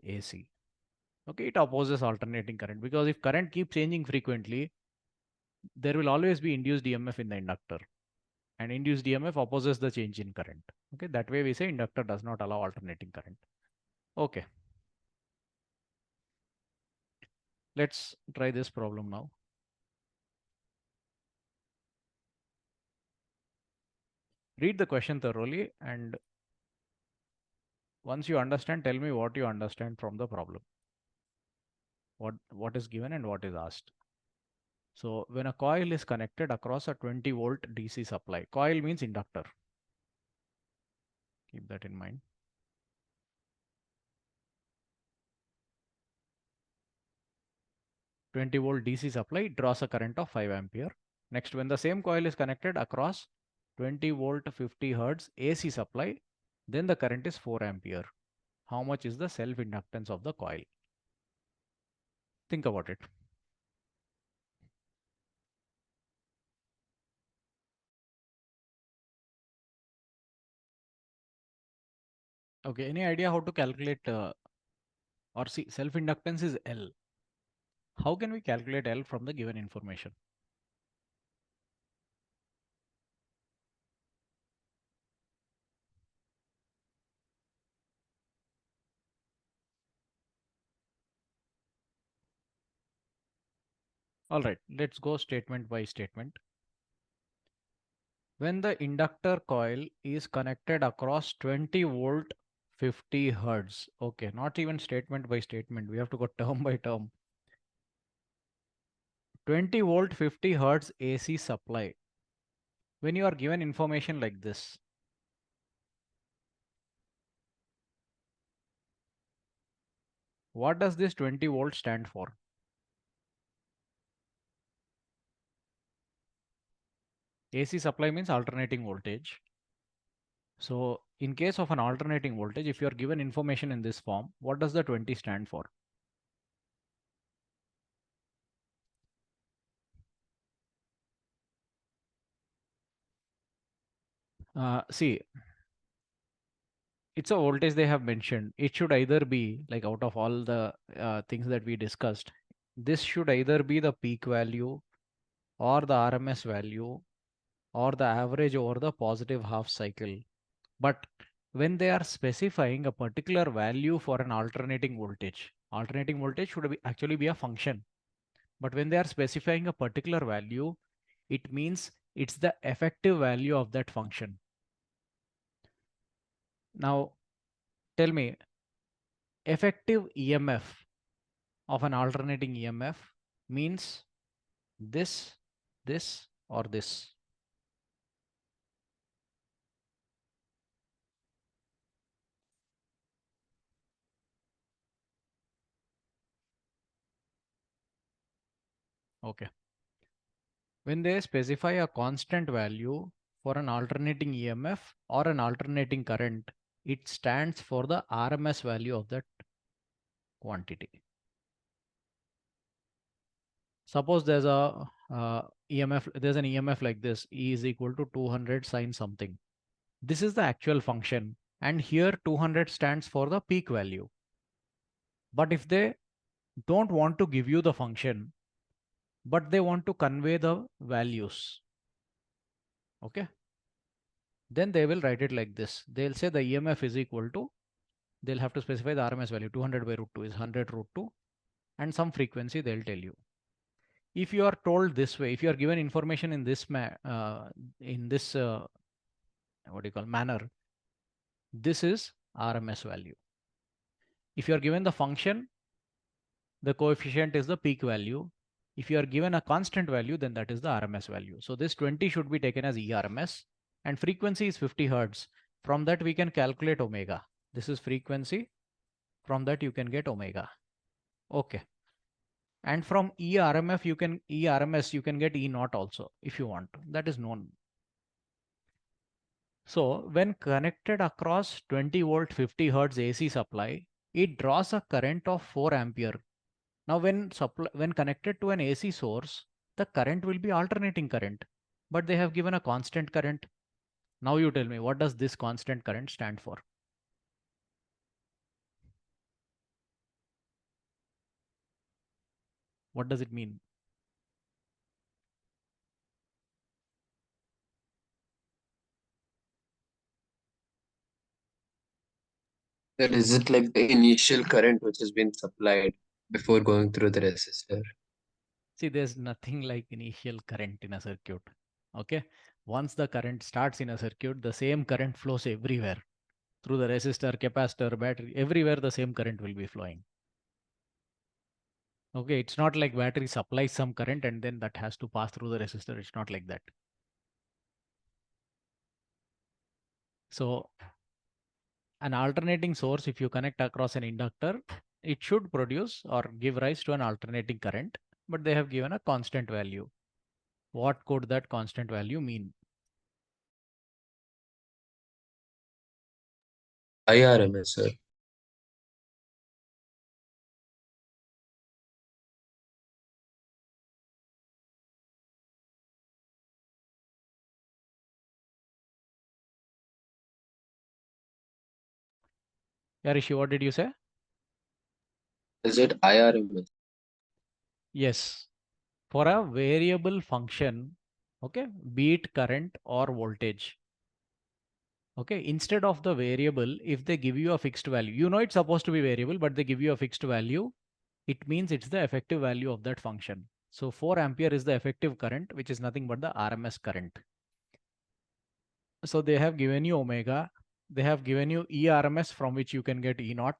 Speaker 1: AC. Okay, it opposes alternating current, because if current keeps changing frequently, there will always be induced EMF in the inductor, and induced EMF opposes the change in current. Okay, that way we say inductor does not allow alternating current. Okay, let's try this problem now. Read the question thoroughly, and once you understand, tell me what you understand from the problem. What is given and what is asked. So when a coil is connected across a 20-volt DC supply, coil means inductor. Keep that in mind. "20-volt DC supply draws a current of 5 ampere. Next, when the same coil is connected across 20-volt 50 Hertz AC supply, then the current is 4 ampere. How much is the self-inductance of the coil?" Think about it. Okay, any idea how to calculate or see, self-inductance is L. How can we calculate L from the given information? All right, let's go statement by statement. When the inductor coil is connected across 20-volt 50 Hertz. Okay, not even statement by statement. We have to go term by term. 20-volt 50 Hertz AC supply. When you are given information like this, what does this 20 volt stand for? AC supply means alternating voltage. So in case of an alternating voltage, if you are given information in this form, what does the 20 stand for? See, it's a voltage they have mentioned. It should either be, like, out of all the things that we discussed, this should either be the peak value or the RMS value or the average over the positive half cycle. But when they are specifying a particular value for an alternating voltage should actually be a function. But when they are specifying a particular value, it means it's the effective value of that function. Now, tell me, effective EMF of an alternating EMF means this, this, or this. Okay. When they specify a constant value for an alternating EMF or an alternating current, it stands for the RMS value of that quantity. Suppose there's a EMF, there's an EMF like this, E is equal to 200 sine something. This is the actual function, and here 200 stands for the peak value. But if they don't want to give you the function, but they want to convey the values, okay, then they will write it like this. They'll say the EMF is equal to, they'll have to specify the RMS value. 200 by root 2 is 100 root 2 and some frequency they'll tell you. If you are told this way, if you are given information in this what do you call manner, this is RMS value. If you are given the function, the coefficient is the peak value. If you are given a constant value, then that is the RMS value. So this 20 should be taken as ERMS and frequency is 50 Hertz. From that we can calculate omega. This is frequency. From that you can get omega. Okay. And from ERMS you can get E naught also if you want. That is known. So when connected across 20 volt 50 Hertz AC supply, it draws a current of 4 ampere. Now when connected to an AC source, the current will be alternating current, but they have given a constant current. Now you tell me, what does this constant current stand for? What does it mean?
Speaker 2: That is it like the initial current which has been supplied before going through the resistor?
Speaker 1: See, there's nothing like initial current in a circuit. Okay. Once the current starts in a circuit, the same current flows everywhere through the resistor, capacitor, battery, everywhere the same current will be flowing. Okay. It's not like battery supplies some current and then that has to pass through the resistor. It's not like that. So an alternating source, if you connect across an inductor, it should produce or give rise to an alternating current, but they have given a constant value. What could that constant value mean?
Speaker 2: IRMS, sir.
Speaker 1: Yeah, Rishi, what did you say?
Speaker 2: Is it IRMS?
Speaker 1: Yes. For a variable function, okay, be it current or voltage. Okay, instead of the variable, if they give you a fixed value, you know it's supposed to be variable, but they give you a fixed value, it means it's the effective value of that function. So 4 ampere is the effective current, which is nothing but the RMS current. So they have given you omega, they have given you ERMS from which you can get E naught.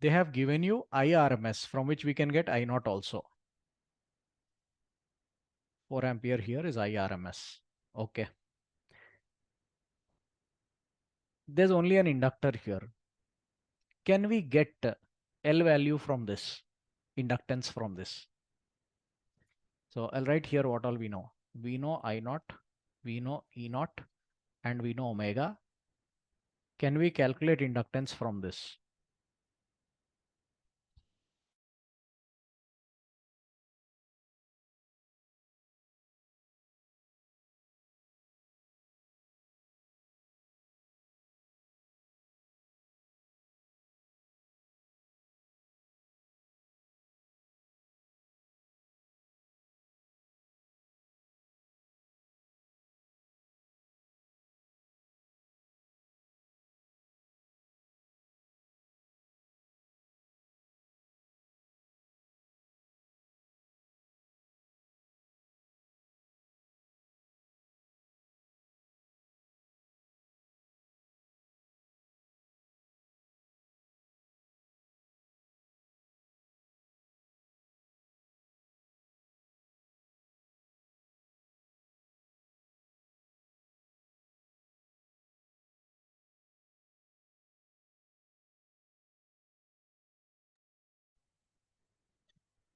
Speaker 1: They have given you IRMS from which we can get I naught also. 4 ampere here is IRMS. Okay. There's only an inductor here. Can we get L value from this, inductance from this? So I'll write here what all we know. We know I naught, we know E naught, and we know omega. Can we calculate inductance from this?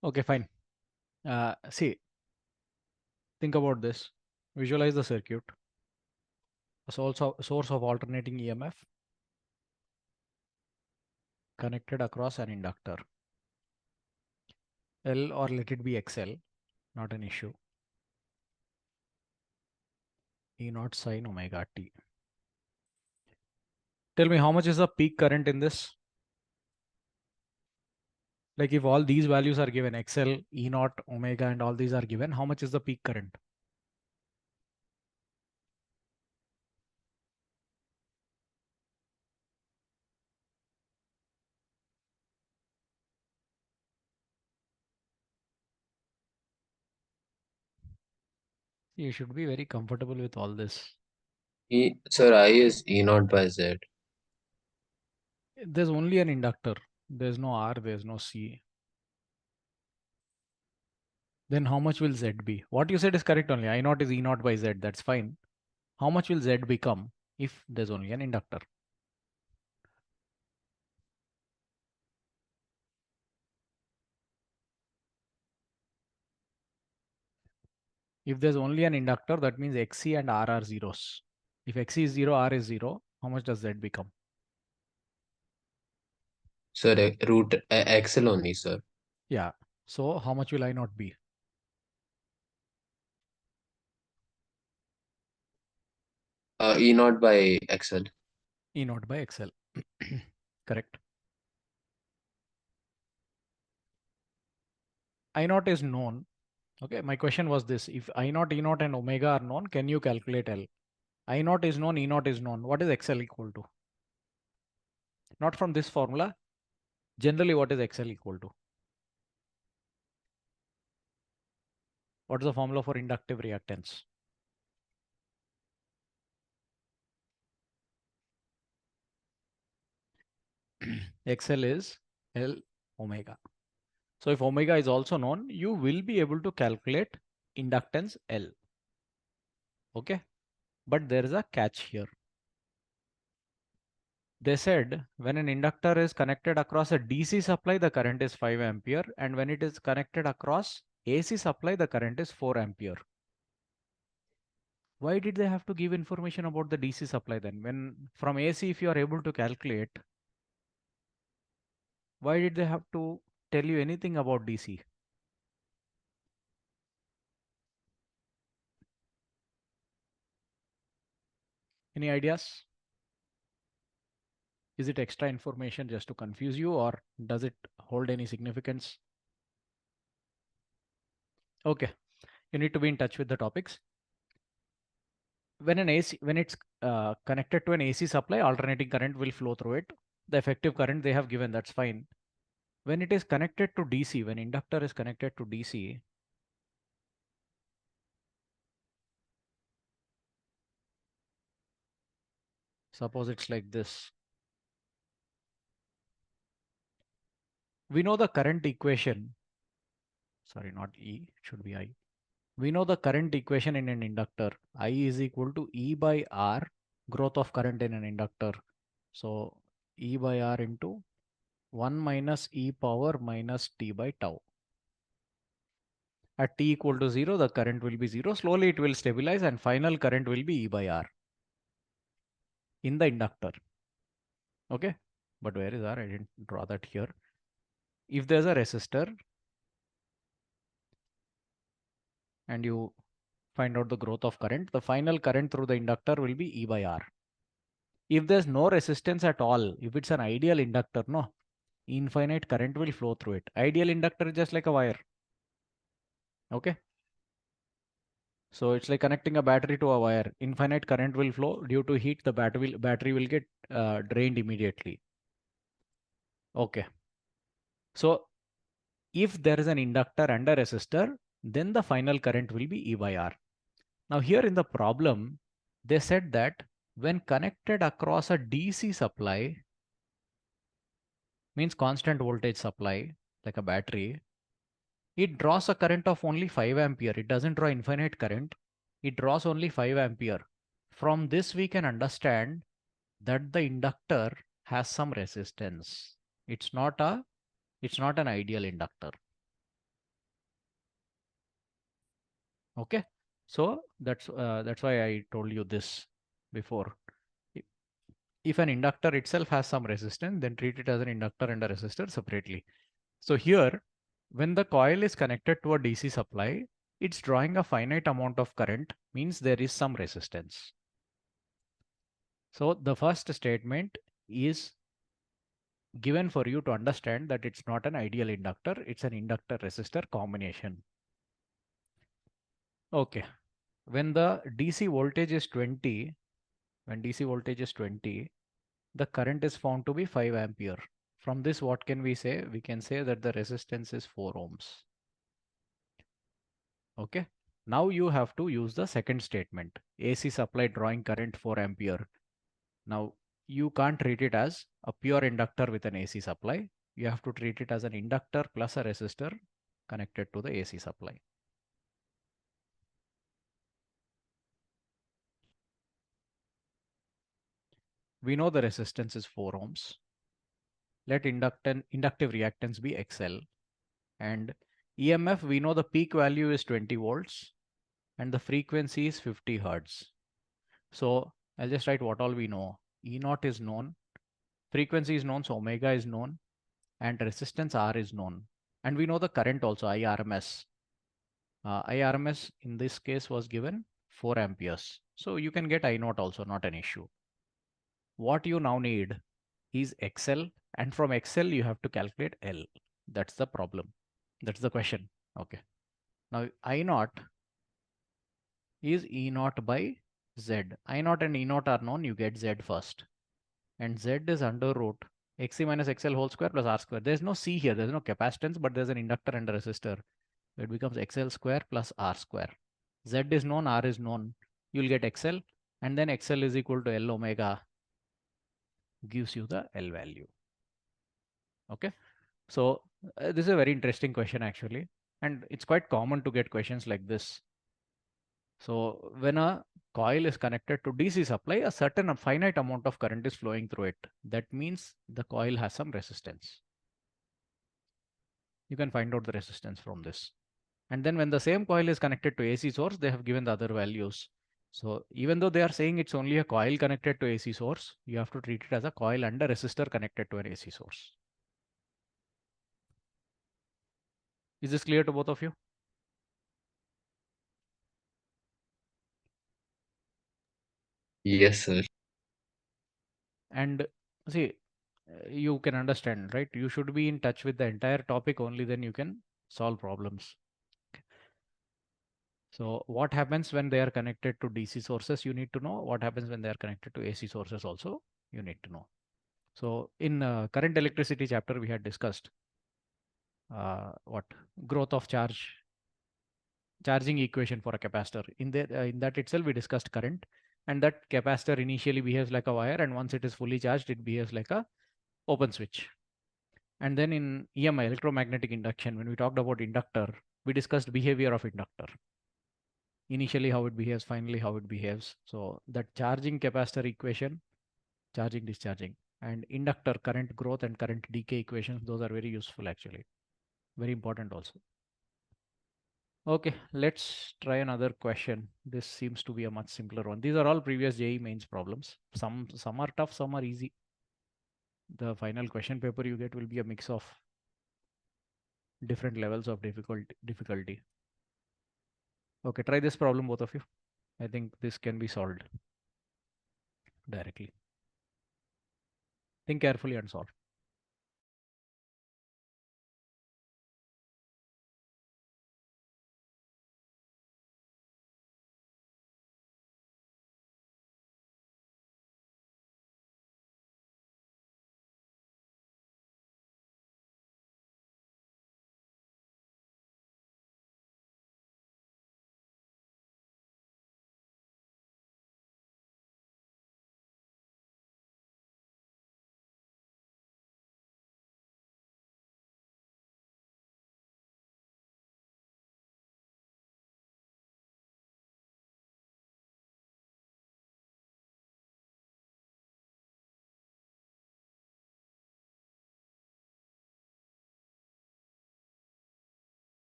Speaker 1: Okay, fine. See, think about this. Visualize the circuit. A source of alternating EMF connected across an inductor. L, or let it be XL, not an issue. E naught sine omega t. Tell me, how much is the peak current in this? Like if all these values are given, XL, E naught, omega, and all these are given, how much is the peak current? You should be very comfortable with all this.
Speaker 2: Sir, I is E naught by Z.
Speaker 1: There's only an inductor. There's no R, there's no C. Then how much will Z be? What you said is correct only. I naught is E naught by Z. That's fine. How much will Z become if there's only an inductor? If there's only an inductor, that means Xc and R are zeros. If Xc is 0, R is 0, how much does Z become?
Speaker 2: Sir, root XL only, sir.
Speaker 1: Yeah. So how much will I naught be?
Speaker 2: E naught by XL.
Speaker 1: E naught by XL. Correct. I naught is known. Okay, my question was this. If I naught, E naught and omega are known, can you calculate L? I naught is known, E naught is known. What is XL equal to? Not from this formula. Generally, what is XL equal to? What is the formula for inductive reactance? XL is L omega. So if omega is also known, you will be able to calculate inductance L. Okay. But there is a catch here. They said when an inductor is connected across a DC supply, the current is 5 ampere. And when it is connected across AC supply, the current is 4 ampere. Why did they have to give information about the DC supply then? When from AC, if you are able to calculate, why did they have to tell you anything about DC? Any ideas? Is it extra information just to confuse you, or does it hold any significance? Okay, you need to be in touch with the topics. When it's connected to an AC supply, alternating current will flow through it. The effective current they have given, that's fine. When it is connected to DC, when inductor is connected to DC, suppose it's like this. We know the current equation. Sorry, not E, it should be I. We know the current equation in an inductor. I is equal to E by R, growth of current in an inductor. So E by R into 1 minus E power minus T by tau. At T equal to 0, the current will be 0. Slowly it will stabilize and final current will be E by R in the inductor. Okay. But where is R? I didn't draw that here. If there's a resistor and you find out the growth of current, the final current through the inductor will be E by R. If there's no resistance at all, if it's an ideal inductor, no, infinite current will flow through it. Ideal inductor is just like a wire. Okay. So it's like connecting a battery to a wire. Infinite current will flow due to heat. The battery will get drained immediately. Okay. So if there is an inductor and a resistor, then the final current will be E by R. Now here in the problem, they said that when connected across a DC supply, means constant voltage supply, like a battery, it draws a current of only 5 ampere. It doesn't draw infinite current. It draws only 5 ampere. From this, we can understand that the inductor has some resistance. It's not an ideal inductor. Okay. So that's why I told you this before. If an inductor itself has some resistance, then treat it as an inductor and a resistor separately. So here, when the coil is connected to a DC supply, it's drawing a finite amount of current, means there is some resistance. So the first statement is given for you to understand that it's not an ideal inductor, it's an inductor resistor combination. Okay. When the DC voltage is 20, when DC voltage is 20, the current is found to be 5 ampere. From this, what can we say? We can say that the resistance is 4 ohms. Okay. Now you have to use the second statement. AC supply drawing current 4 ampere. Now you can't treat it as a pure inductor with an AC supply. You have to treat it as an inductor plus a resistor connected to the AC supply. We know the resistance is 4 ohms. Let inductive reactance be XL. And EMF, we know the peak value is 20 volts and the frequency is 50 hertz. So I'll just write what all we know. E naught is known, frequency is known, so omega is known, and resistance R is known. And we know the current also, IRMS. IRMS in this case was given 4 amperes. So you can get I naught also, not an issue. What you now need is XL, and from XL you have to calculate L. That's the problem. That's the question. Okay. Now I naught is E naught by Z. I naught and E naught are known, you get Z first. And Z is under root XC minus XL whole square plus R square. There's no C here, there's no capacitance, but there's an inductor and a resistor. It becomes XL square plus R square. Z is known, R is known. You'll get XL, and then XL is equal to L omega gives you the L value. Okay. So this is a very interesting question actually. And it's quite common to get questions like this. So when a coil is connected to DC supply, a certain finite amount of current is flowing through it. That means the coil has some resistance. You can find out the resistance from this. And then when the same coil is connected to AC source, they have given the other values. So even though they are saying it's only a coil connected to AC source, you have to treat it as a coil and a resistor connected to an AC source. Is this clear to both of you?
Speaker 2: Yes, sir.
Speaker 1: And see, you can understand, right? You should be in touch with the entire topic, only then you can solve problems. So what happens when they are connected to DC sources, you need to know. What happens when they are connected to AC sources also, you need to know. So in current electricity chapter, we had discussed what growth of charging equation for a capacitor. In that itself, we discussed current, and that capacitor initially behaves like a wire, and once it is fully charged, it behaves like a open switch. And then in EMI, electromagnetic induction, when we talked about inductor, we discussed behavior of inductor. Initially how it behaves, finally how it behaves. So that charging capacitor equation, charging, discharging, and inductor current growth and current decay equations, those are very useful actually. Very important also. Okay, let's try another question. This seems to be a much simpler one. These are all previous JEE mains problems. Some are tough, some are easy. The final question paper you get will be a mix of different levels of difficulty. Okay, try this problem, both of you. I think this can be solved directly. Think carefully and solve.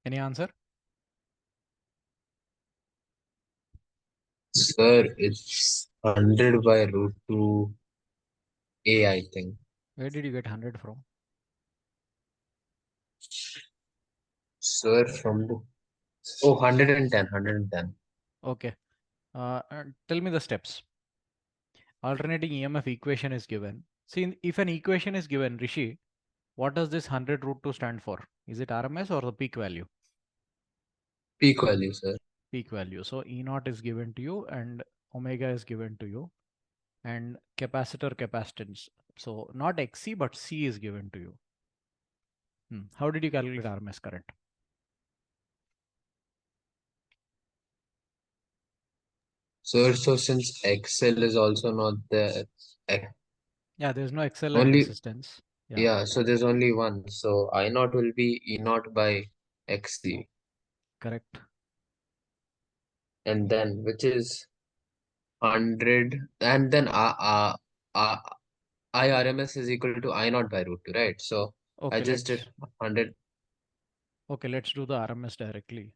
Speaker 1: Any answer?
Speaker 2: Sir, it's 100 by root 2 A, I think.
Speaker 1: Where did you get 100 from?
Speaker 2: Sir, from the 110.
Speaker 1: Okay. Tell me the steps. Alternating EMF equation is given. See, if an equation is given, Rishi, what does this 100 root 2 stand for? Is it RMS or the peak value?
Speaker 2: Peak value, sir.
Speaker 1: Peak value. So E naught is given to you and omega is given to you, and capacitor capacitance. So not XC but C is given to you. How did you calculate RMS current?
Speaker 2: Sir, so since XL is also not there,
Speaker 1: Yeah, there's no XL and
Speaker 2: only,
Speaker 1: resistance.
Speaker 2: yeah, so there's only one. So I naught will be E naught by XC.
Speaker 1: Correct.
Speaker 2: And then, which is 100, and then IRMS is equal to I naught by root 2, right? So I
Speaker 1: Okay,
Speaker 2: just did 100.
Speaker 1: Okay, let's do the RMS directly.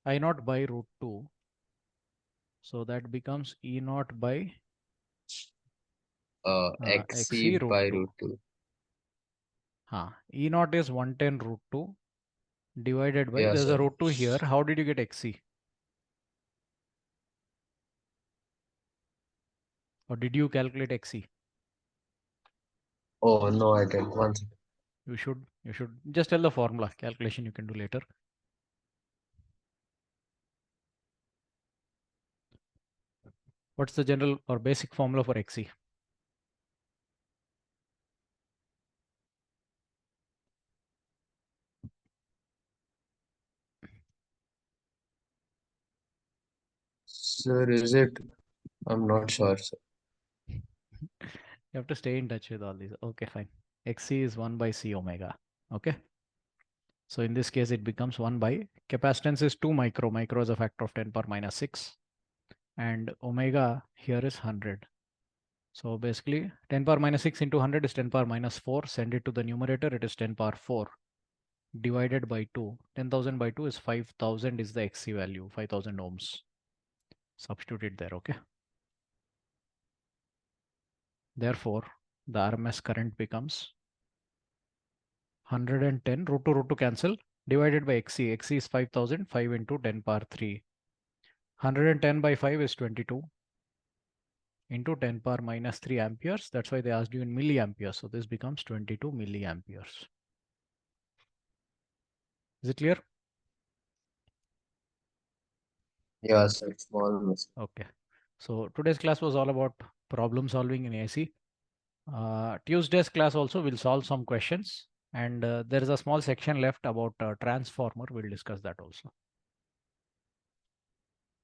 Speaker 1: I naught by root 2. So that becomes E naught by XC
Speaker 2: XC
Speaker 1: root
Speaker 2: by
Speaker 1: 2.
Speaker 2: root 2.
Speaker 1: E naught is 110 root 2 divided by,
Speaker 2: Yeah,
Speaker 1: there's
Speaker 2: sir.
Speaker 1: a root 2 here. How did you get XC? Or did you calculate XC?
Speaker 2: Oh, no, I didn't. One second.
Speaker 1: You should just tell the formula. Calculation you can do later. What's the general or basic formula for XC?
Speaker 2: Sir, is it? I'm not sure, sir.
Speaker 1: You have to stay in touch with all these. Okay, fine. XC is 1 by C omega. Okay. So in this case, it becomes 1 by, capacitance is 2 micro. Micro is a factor of 10 power minus 6. And omega here is 100. So basically 10 power minus 6 into 100 is 10 power minus 4. Send it to the numerator. It is 10 power 4 divided by 2. 10,000 by 2 is 5,000 is the XC value, 5,000 ohms. Substitute it there, okay? Therefore, the RMS current becomes 110 root 2 cancel divided by XC. XC is 5,000, 5 into 10 power 3. 110 by 5 is 22 into 10 power minus 3 amperes. That's why they asked you in milliamperes. So this becomes 22 milliamperes. Is it clear?
Speaker 2: Yeah, sir. Small mistake.
Speaker 1: Okay. So today's class was all about problem solving in AC. Tuesday's class also will solve some questions, and there is a small section left about transformer. We'll discuss that also.